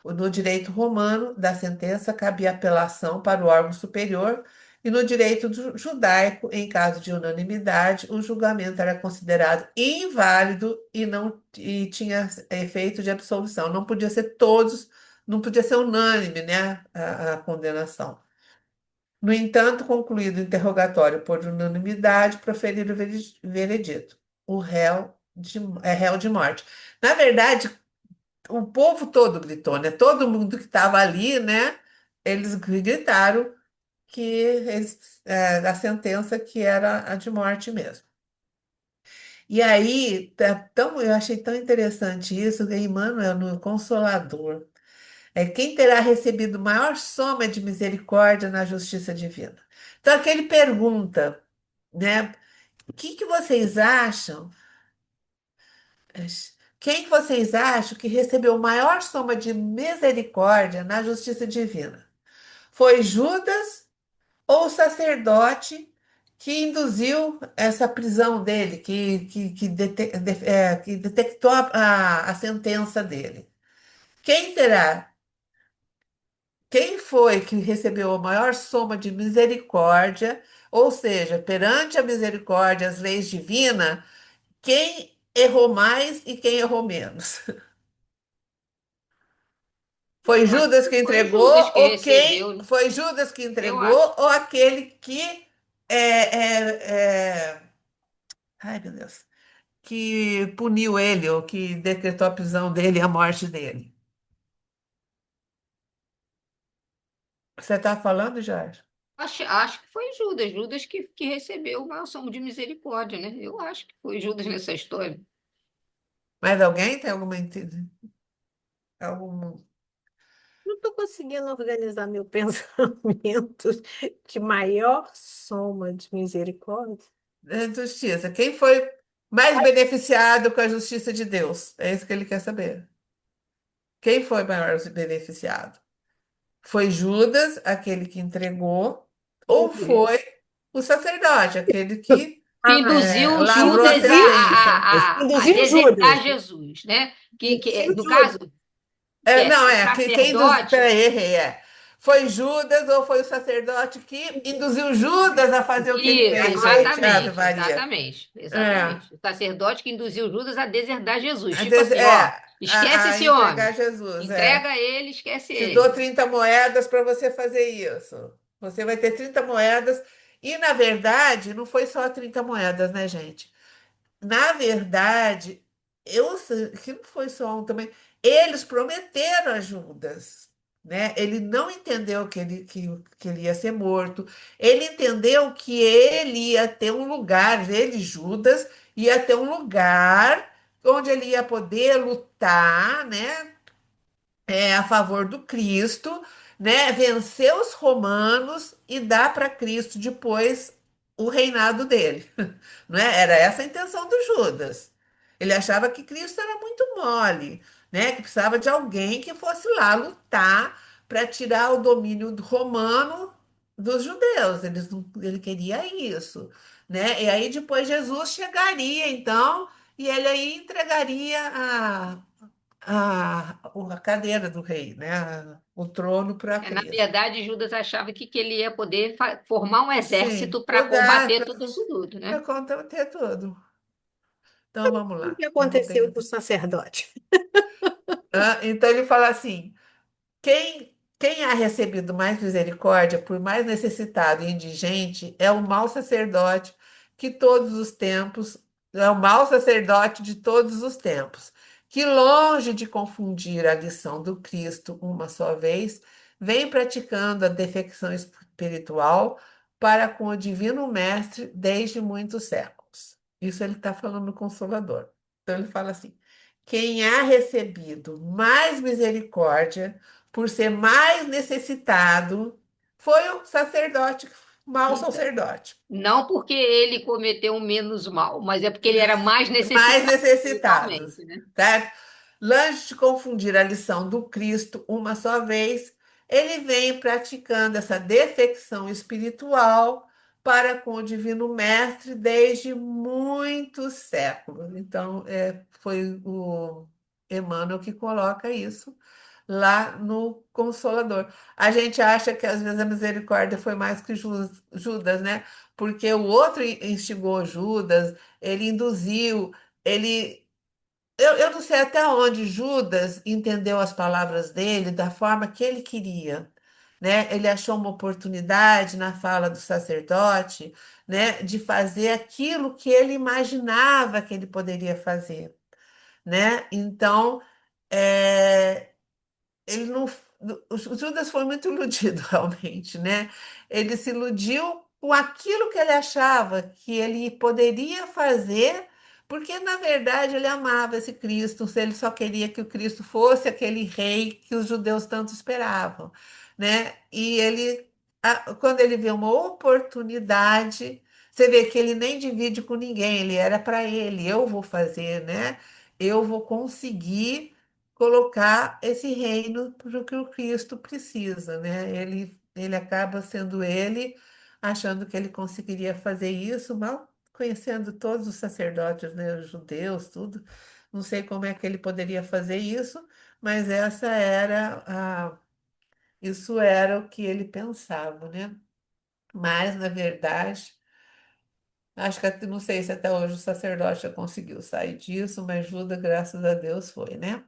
No direito romano da sentença cabia apelação para o órgão superior, e no direito judaico, em caso de unanimidade, o julgamento era considerado inválido e tinha efeito de absolvição. Não podia ser todos, não podia ser unânime, né, a condenação. No entanto, concluído o interrogatório por unanimidade, proferiram o veredito. O réu de morte. Na verdade, o povo todo gritou, né? Todo mundo que estava ali, né? Eles gritaram que a sentença que era a de morte mesmo. E aí, eu achei tão interessante isso, que Emmanuel, no Consolador, quem terá recebido maior soma de misericórdia na justiça divina. Então, aqui ele pergunta, né? O que que vocês acham? Quem que vocês acham que recebeu maior soma de misericórdia na justiça divina? Foi Judas ou o sacerdote que induziu essa prisão dele, que detectou a sentença dele? Quem terá? Quem foi que recebeu a maior soma de misericórdia? Ou seja, perante a misericórdia, as leis divinas, quem errou mais e quem errou menos? Foi Eu acho Judas que que foi entregou Judas que ou recebeu, quem né? foi Judas que Eu entregou acho. ou aquele que é, ai meu Deus, que puniu ele ou que decretou a prisão dele e a morte dele? Você está falando, Jorge? Acho que foi Judas, Judas que recebeu o maior somo de misericórdia, né? Eu acho que foi Judas nessa história. Mais alguém tem algum Não estou conseguindo organizar meu pensamento de maior soma de misericórdia. justiça? Quem foi mais beneficiado com a justiça de Deus? É isso que ele quer saber. Quem foi maior beneficiado? Foi Judas, aquele que entregou, ou foi o sacerdote, aquele que Que Ah, induziu lavrou a Judas sentença? a induziu Judas. deserdar Jesus, né? Induziu No Judas. caso, Não, o quem induz. sacerdote. Peraí, errei, Foi Judas ou foi o sacerdote que induziu Judas a fazer o que ele fez, gente? Ave Exatamente, Maria. exatamente, É, exatamente. O sacerdote que induziu Judas a deserdar Jesus. a, Tipo des- assim, ó, é, esquece a esse homem. entregar Jesus, Entrega ele, esquece Te dou ele. 30 moedas para você fazer isso. Você vai ter 30 moedas. E, na verdade, não foi só 30 moedas, né, gente? Na verdade, eu sei que não foi só um também. Eles prometeram a Judas, né? Ele não entendeu que ele ia ser morto. Ele entendeu que ele ia ter um lugar, ele, Judas, ia ter um lugar onde ele ia poder lutar, né? A favor do Cristo, né? Vencer os romanos e dar para Cristo depois o reinado dele, não é? Era essa a intenção do Judas. Ele achava que Cristo era muito mole, né? Que precisava de alguém que fosse lá lutar para tirar o domínio romano dos judeus. Ele queria isso, né? E aí depois Jesus chegaria, então, e ele aí entregaria a cadeira do rei, né? O trono para Na Cristo. verdade, Judas achava que ele ia poder formar um Sim, exército para cuidar, combater tudo isso tudo, para né? ter tudo. Então vamos O lá, que vamos aconteceu bem. com o sacerdote? Então ele fala assim: quem há recebido mais misericórdia, por mais necessitado e indigente, é o mau sacerdote que todos os tempos, é o mau sacerdote de todos os tempos, que longe de confundir a lição do Cristo uma só vez, vem praticando a defecção espiritual para com o Divino Mestre desde muitos séculos. Isso ele está falando no Consolador. Então ele fala assim: quem há recebido mais misericórdia, por ser mais necessitado, foi o sacerdote, mau Então, sacerdote. não porque ele cometeu menos mal, mas é porque ele era mais Mais necessitado necessitados, espiritualmente, né? certo? Longe de confundir a lição do Cristo uma só vez, ele vem praticando essa defecção espiritual para com o Divino Mestre desde muitos séculos. Então, foi o Emmanuel que coloca isso lá no Consolador. A gente acha que às vezes a misericórdia foi mais que Judas, né? Porque o outro instigou Judas, ele induziu, ele. Eu não sei até onde Judas entendeu as palavras dele da forma que ele queria. né? Ele achou uma oportunidade na fala do sacerdote, né, de fazer aquilo que ele imaginava que ele poderia fazer, né? Então, é, ele não, o Judas foi muito iludido, realmente, né? Ele se iludiu com aquilo que ele achava que ele poderia fazer, porque na verdade ele amava esse Cristo, ele só queria que o Cristo fosse aquele rei que os judeus tanto esperavam, né? E ele, quando ele vê uma oportunidade, você vê que ele nem divide com ninguém, ele era para ele, eu vou fazer, né? Eu vou conseguir colocar esse reino para o que o Cristo precisa, né? Ele acaba sendo ele, achando que ele conseguiria fazer isso, mal conhecendo todos os sacerdotes, né, os judeus, tudo. Não sei como é que ele poderia fazer isso, mas isso era o que ele pensava, né? Mas, na verdade, acho que não sei se até hoje o sacerdote já conseguiu sair disso, mas Judas, graças a Deus, foi, né?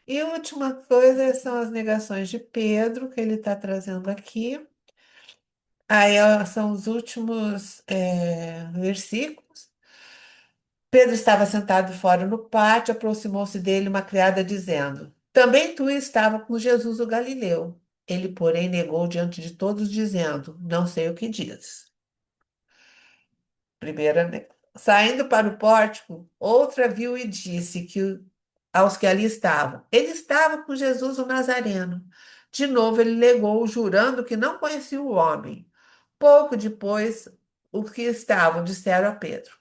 E a última coisa são as negações de Pedro, que ele está trazendo aqui. Aí são os últimos versículos. Pedro estava sentado fora no pátio, aproximou-se dele uma criada, dizendo: Também tu estava com Jesus o Galileu. Ele, porém, negou diante de todos, dizendo: Não sei o que dizes. Primeira, né? Saindo para o pórtico, outra viu e disse aos que ali estavam: Ele estava com Jesus o Nazareno. De novo ele negou, jurando que não conhecia o homem. Pouco depois, os que estavam disseram a Pedro: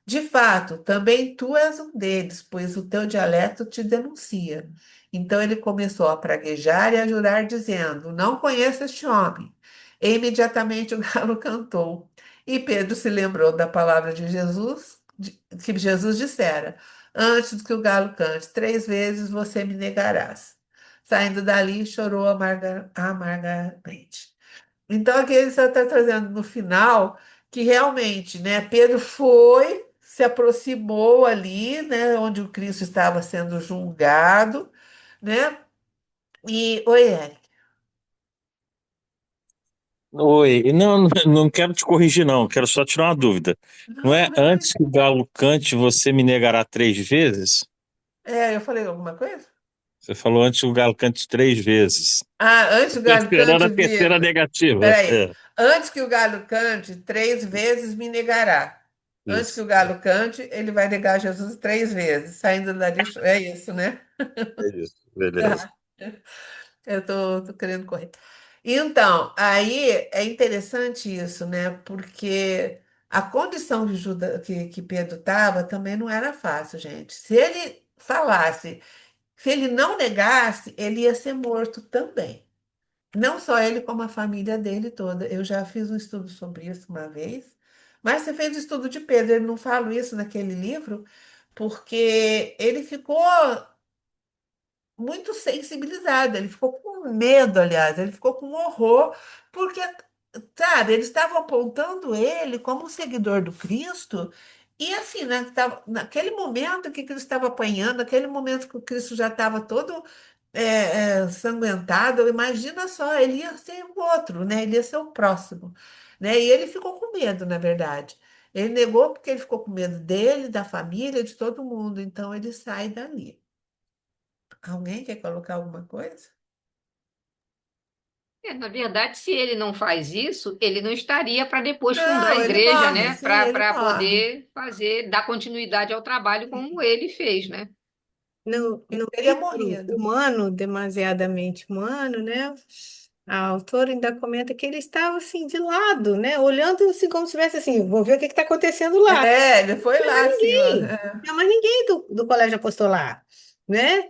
De fato, também tu és um deles, pois o teu dialeto te denuncia. Então ele começou a praguejar e a jurar, dizendo: Não conheço este homem. E imediatamente o galo cantou. E Pedro se lembrou da palavra de Jesus, que Jesus dissera: Antes que o galo cante 3 vezes, você me negarás. Saindo dali, chorou amargamente. Então, aqui ele só está trazendo no final que realmente, né, Pedro foi, se aproximou ali, né, onde o Cristo estava sendo julgado, né? E, oi, Eric. Oi, não, não quero te corrigir, não, quero só tirar uma dúvida. Não Não, é antes que o galo cante, você me negará 3 vezes? eu falei alguma coisa? Você falou antes que o galo cante 3 vezes. Ah, antes do Estou galo esperando cante, a terceira vírgula. negativa. Peraí. É, Antes que o galo cante, 3 vezes me negará. Antes que isso, o galo cante, ele vai negar Jesus 3 vezes. Saindo dali, é isso, né? é isso, beleza. Eu tô querendo correr. Então, aí é interessante isso, né? Porque a condição de que Pedro estava também não era fácil, gente. Se ele falasse, se ele não negasse, ele ia ser morto também. Não só ele, como a família dele toda. Eu já fiz um estudo sobre isso uma vez, mas você fez o estudo de Pedro, ele não fala isso naquele livro, porque ele ficou muito sensibilizado, ele ficou com medo, aliás, ele ficou com horror, porque, sabe, eles estavam apontando ele como um seguidor do Cristo, e assim, né, naquele momento que Cristo estava apanhando, naquele momento que o Cristo já estava todo sanguentado, imagina só, ele ia ser o outro, né, ele ia ser o próximo, né, e ele ficou com medo, na verdade. Ele negou porque ele ficou com medo dele, da família, de todo mundo, então ele sai dali. Alguém quer colocar alguma coisa? Na verdade, se ele não faz isso, ele não estaria para depois fundar a Não, ele igreja, morre, né? sim, ele Para morre. poder fazer, dar continuidade ao trabalho como ele fez, né? No Ele teria livro morrido. Humano, Demasiadamente Humano, né? A autora ainda comenta que ele estava assim de lado, né? Olhando assim como se estivesse assim, vou ver o que está acontecendo lá. É, ele foi lá, assim, ó. Ninguém, não tinha mais ninguém do colégio apostolar, né?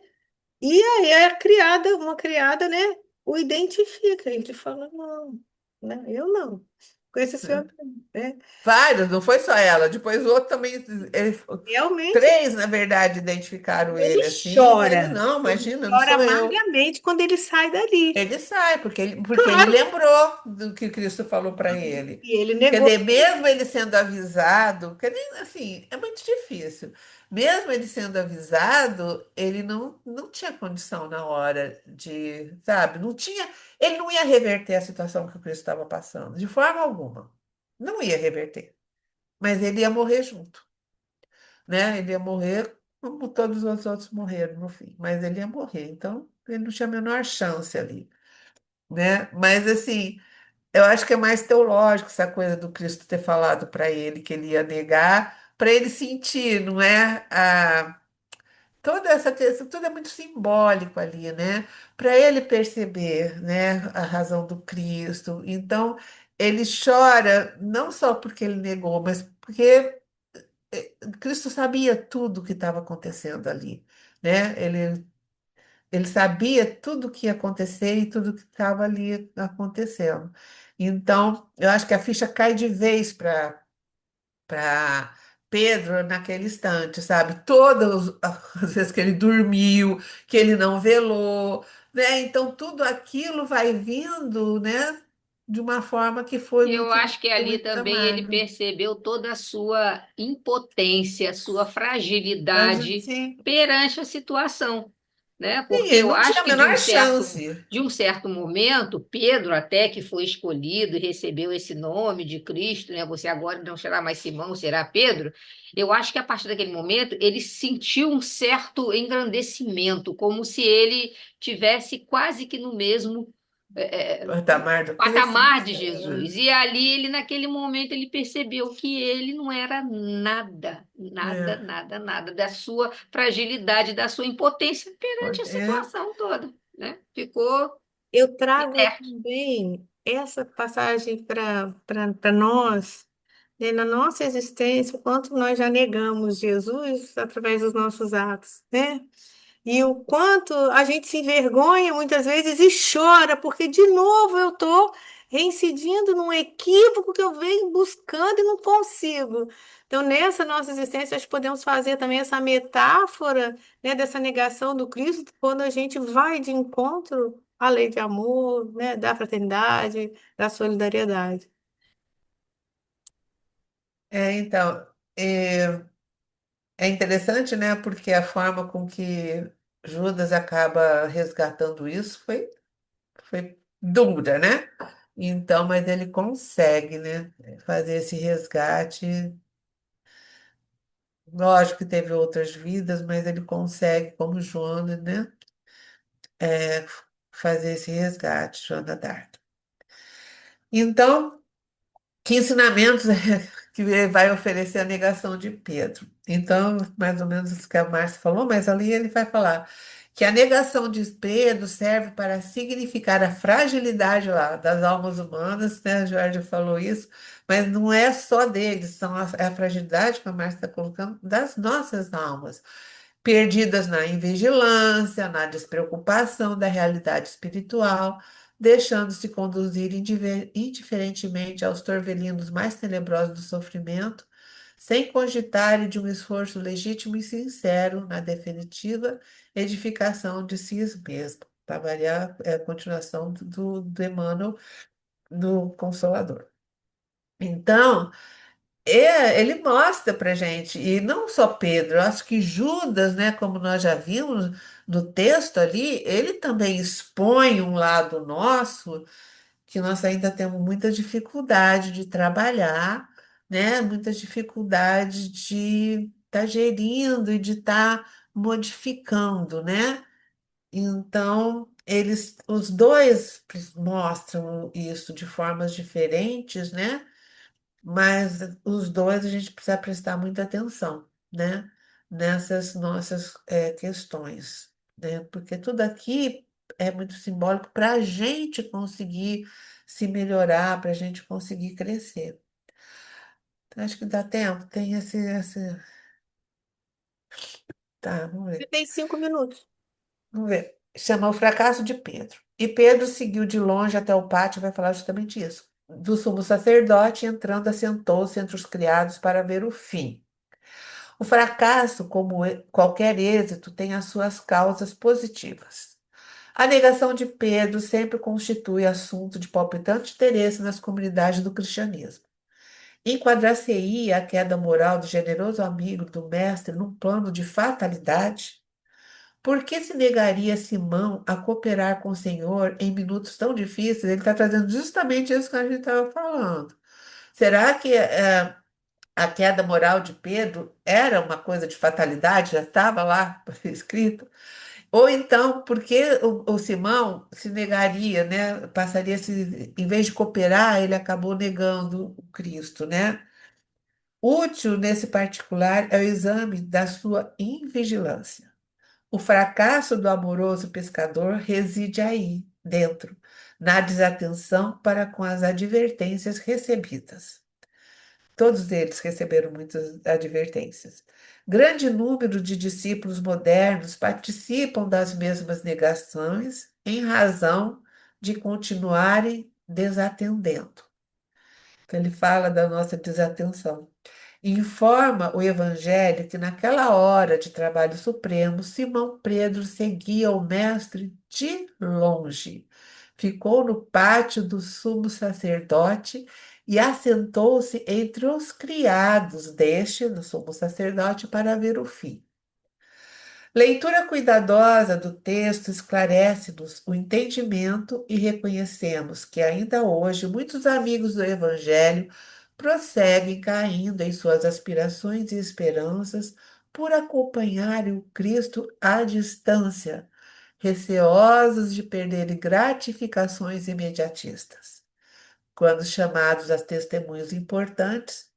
E aí a criada, uma criada, né? O identifica. Ele fala, não, né? Eu não. Com esse senhor, né? Vários, não foi só ela. Depois o outro também. ele- Realmente, Três, na verdade, identificaram ele ele assim, mas ele chora. não, Ele imagina, não chora sou eu. amargamente quando ele sai dali. Ele sai, porque ele Claro. lembrou do que Cristo falou para ele. E ele Quer negou. dizer, mesmo ele sendo avisado, que nem assim, é muito difícil. mesmo ele sendo avisado, ele não tinha condição na hora de, sabe, não tinha, ele não ia reverter a situação que o Cristo estava passando, de forma alguma. Não ia reverter, mas ele ia morrer junto, né? Ele ia morrer como todos os outros morreram no fim, mas ele ia morrer, então ele não tinha a menor chance ali, né? Mas assim, eu acho que é mais teológico essa coisa do Cristo ter falado para ele que ele ia negar, para ele sentir, não é? Toda essa questão, tudo é muito simbólico ali, né? Para ele perceber, né, a razão do Cristo. Então, ele chora não só porque ele negou, mas porque Cristo sabia tudo o que estava acontecendo ali, né? Ele sabia tudo o que ia acontecer e tudo o que estava ali acontecendo. Então, eu acho que a ficha cai de vez para Pedro naquele instante, sabe? Todas as vezes que ele dormiu, que ele não velou, né? Então tudo aquilo vai vindo, né? De uma forma que Eu acho que foi ali muito também ele amarga. percebeu toda a sua impotência, sua Mas fragilidade assim, perante a situação, né? sim, Porque ele eu não tinha acho a que menor chance. de um certo momento, Pedro até que foi escolhido e recebeu esse nome de Cristo, né? Você agora não será mais Simão, será Pedro. Eu acho que a partir daquele momento ele sentiu um certo engrandecimento, como se ele tivesse quase que no mesmo O eh, patamar do Cristo, não patamar de sei. Jesus. E ali ele, naquele momento, ele percebeu que ele não era nada, nada, É, nada, nada da sua fragilidade, da sua impotência perante a é, situação toda, né? Ficou Eu trago inerte. também essa passagem para nós, né, na nossa existência, o quanto nós já negamos Jesus através dos nossos atos, né? E o quanto a gente se envergonha muitas vezes e chora, porque de novo eu estou reincidindo num equívoco que eu venho buscando e não consigo. Então, nessa nossa existência, nós podemos fazer também essa metáfora, né, dessa negação do Cristo, quando a gente vai de encontro à lei de amor, né, da fraternidade, da solidariedade. então, é interessante, né? Porque a forma com que Judas acaba resgatando isso foi dura, né? Então, mas ele consegue, né? Fazer esse resgate. Lógico que teve outras vidas, mas ele consegue, como Joana, né? É, fazer esse resgate, Joana d'Arc. Então, que ensinamentos que vai oferecer a negação de Pedro? Então, mais ou menos isso que a Márcia falou, mas ali ele vai falar que a negação de Pedro serve para significar a fragilidade lá das almas humanas, né? O Jorge falou isso, mas não é só deles, é a fragilidade que a Márcia está colocando das nossas almas perdidas na invigilância, na despreocupação da realidade espiritual, deixando-se conduzir indiferentemente aos torvelinos mais tenebrosos do sofrimento, sem cogitarem de um esforço legítimo e sincero na definitiva edificação de si mesmo. Para variar, é a continuação do Emmanuel, do Consolador. Então, ele mostra para gente, e não só Pedro, eu acho que Judas, né, como nós já vimos no texto ali, ele também expõe um lado nosso que nós ainda temos muita dificuldade de trabalhar, né, muita dificuldade de estar gerindo e de estar modificando, né? Então, os dois mostram isso de formas diferentes, né? Mas os dois a gente precisa prestar muita atenção, né? Nessas nossas questões, né? Porque tudo aqui é muito simbólico para a gente conseguir se melhorar, para a gente conseguir crescer. Então, acho que dá tempo, tem esse. Tá, vamos ver. Tem 5 minutos. Vamos ver. Chama O Fracasso de Pedro. E Pedro seguiu de longe até o pátio, vai falar justamente isso. Do sumo sacerdote, entrando, assentou-se entre os criados para ver o fim. O fracasso, como qualquer êxito, tem as suas causas positivas. A negação de Pedro sempre constitui assunto de palpitante interesse nas comunidades do cristianismo. Enquadrar-se-ia a queda moral do generoso amigo do mestre num plano de fatalidade? Por que se negaria Simão a cooperar com o Senhor em minutos tão difíceis? Ele está trazendo justamente isso que a gente estava falando. Será que a queda moral de Pedro era uma coisa de fatalidade? Já estava lá escrito? Ou então, por que o Simão se negaria, né? Em vez de cooperar, ele acabou negando o Cristo, né? Útil nesse particular é o exame da sua invigilância. O fracasso do amoroso pescador reside aí, dentro, na desatenção para com as advertências recebidas. Todos eles receberam muitas advertências. Grande número de discípulos modernos participam das mesmas negações em razão de continuarem desatendendo. Então, ele fala da nossa desatenção. Informa o Evangelho que naquela hora de trabalho supremo, Simão Pedro seguia o Mestre de longe. Ficou no pátio do sumo sacerdote e assentou-se entre os criados deste, do sumo sacerdote, para ver o fim. Leitura cuidadosa do texto esclarece-nos o entendimento e reconhecemos que ainda hoje muitos amigos do Evangelho prosseguem caindo em suas aspirações e esperanças por acompanharem o Cristo à distância, receosos de perderem gratificações imediatistas. Quando chamados a testemunhos importantes,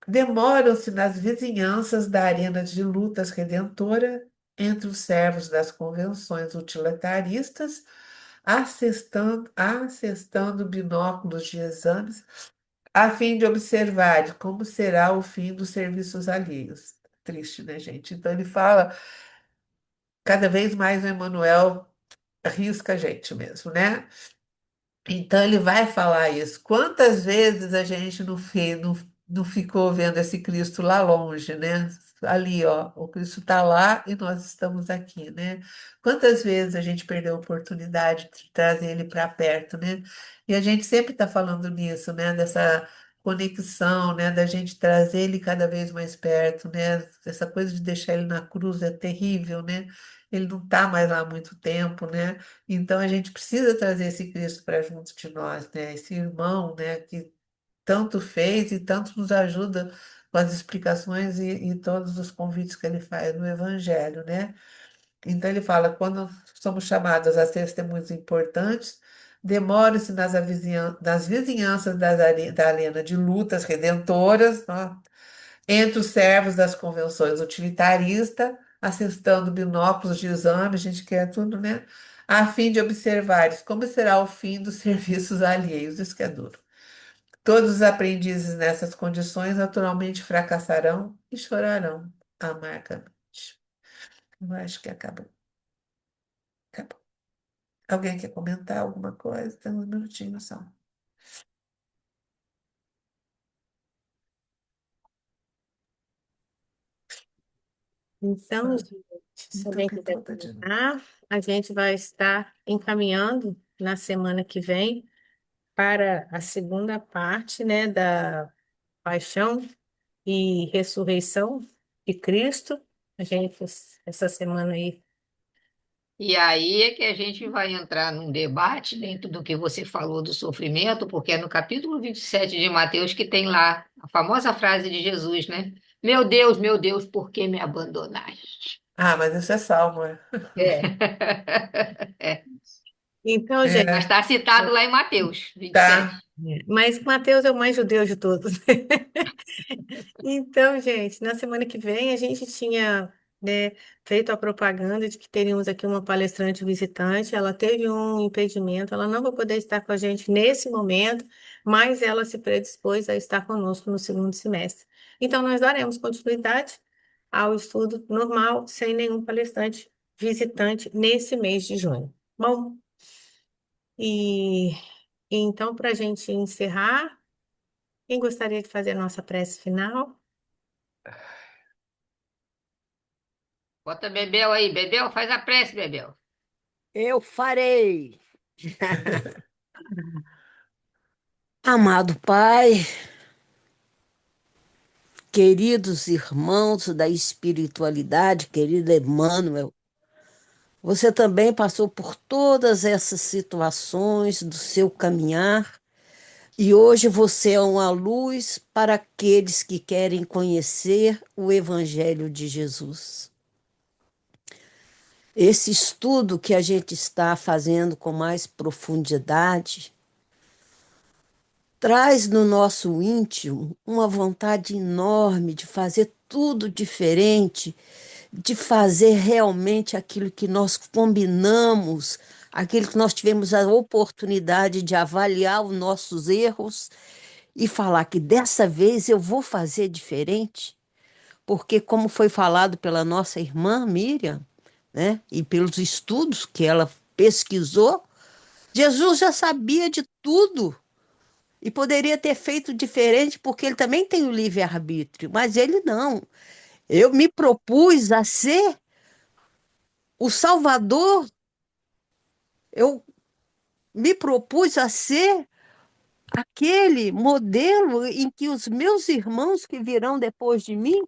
demoram-se nas vizinhanças da arena de lutas redentora entre os servos das convenções utilitaristas, assestando binóculos de exames, a fim de observar como será o fim dos serviços alheios. Triste, né, gente? Então ele fala, cada vez mais o Emmanuel risca a gente mesmo, né? Então ele vai falar isso. Quantas vezes a gente não ficou vendo esse Cristo lá longe, né? Ali, ó, o Cristo está lá e nós estamos aqui, né? Quantas vezes a gente perdeu a oportunidade de trazer ele para perto, né? E a gente sempre está falando nisso, né? Dessa conexão, né? Da gente trazer ele cada vez mais perto, né? Essa coisa de deixar ele na cruz é terrível, né? Ele não está mais lá há muito tempo, né? Então a gente precisa trazer esse Cristo para junto de nós, né? Esse irmão, né, que tanto fez e tanto nos ajuda com as explicações e todos os convites que ele faz no Evangelho, né? Então ele fala, quando somos chamados a testemunhos importantes, demore-se nas vizinhanças da arena de lutas redentoras, ó, entre os servos das convenções utilitaristas, assestando binóculos de exame, a gente quer tudo, né? A fim de observar como será o fim dos serviços alheios. Isso que é duro. Todos os aprendizes nessas condições naturalmente fracassarão e chorarão amargamente. Eu acho que acabou. Acabou. Alguém quer comentar alguma coisa? Tem uns minutinhos só. Então, Ah, gente, se então alguém que quiser toda de novo. comentar, a gente vai estar encaminhando na semana que vem para a segunda parte, né, da paixão e ressurreição de Cristo. A gente, essa semana aí. E aí é que a gente vai entrar num debate dentro do que você falou do sofrimento, porque é no capítulo 27 de Mateus que tem lá a famosa frase de Jesus, né? Meu Deus, por que me abandonaste? Ah, mas isso é salmo, é. É. É, Então, gente, mas É, está citado lá em Mateus 27. tá. mas Mateus é o mais judeu de todos. Então, gente, na semana que vem a gente tinha, né, feito a propaganda de que teríamos aqui uma palestrante visitante. Ela teve um impedimento, ela não vai poder estar com a gente nesse momento, mas ela se predispôs a estar conosco no segundo semestre. Então, nós daremos continuidade ao estudo normal, sem nenhum palestrante visitante nesse mês de junho. Bom, e então, para a gente encerrar, quem gostaria de fazer a nossa prece final? Bota Bebel aí, Bebel, faz a prece, Bebel. Eu farei. Amado Pai, Queridos irmãos da espiritualidade, querido Emmanuel, você também passou por todas essas situações do seu caminhar e hoje você é uma luz para aqueles que querem conhecer o Evangelho de Jesus. Esse estudo que a gente está fazendo com mais profundidade traz no nosso íntimo uma vontade enorme de fazer tudo diferente, de fazer realmente aquilo que nós combinamos, aquilo que nós tivemos a oportunidade de avaliar os nossos erros e falar que dessa vez eu vou fazer diferente, porque como foi falado pela nossa irmã Miriam, né, e pelos estudos que ela pesquisou, Jesus já sabia de tudo e poderia ter feito diferente, porque ele também tem o livre-arbítrio, mas ele não. Eu me propus a ser o Salvador, eu me propus a ser aquele modelo em que os meus irmãos que virão depois de mim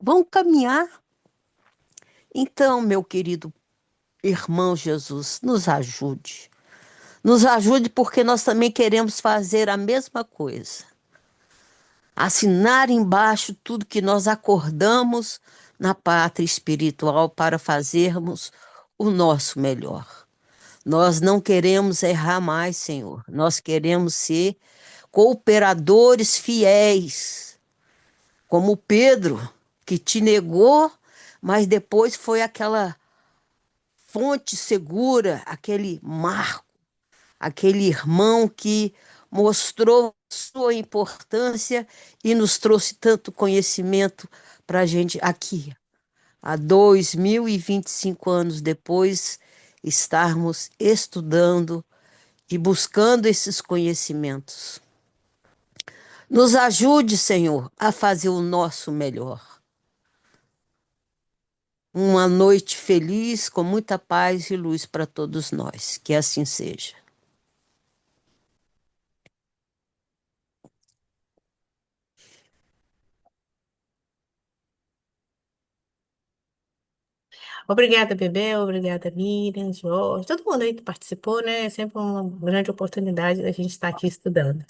vão caminhar. Então, meu querido irmão Jesus, nos ajude. Nos ajude porque nós também queremos fazer a mesma coisa. Assinar embaixo tudo que nós acordamos na pátria espiritual para fazermos o nosso melhor. Nós não queremos errar mais, Senhor. Nós queremos ser cooperadores fiéis, como Pedro, que te negou, mas depois foi aquela fonte segura, aquele marco, aquele irmão que mostrou sua importância e nos trouxe tanto conhecimento para a gente aqui, há 2025 anos depois, estarmos estudando e buscando esses conhecimentos. Nos ajude, Senhor, a fazer o nosso melhor. Uma noite feliz, com muita paz e luz para todos nós. Que assim seja. Obrigada, Bebel, obrigada, Miriam, Jorge, todo mundo aí que participou, né? É sempre uma grande oportunidade da gente estar aqui estudando.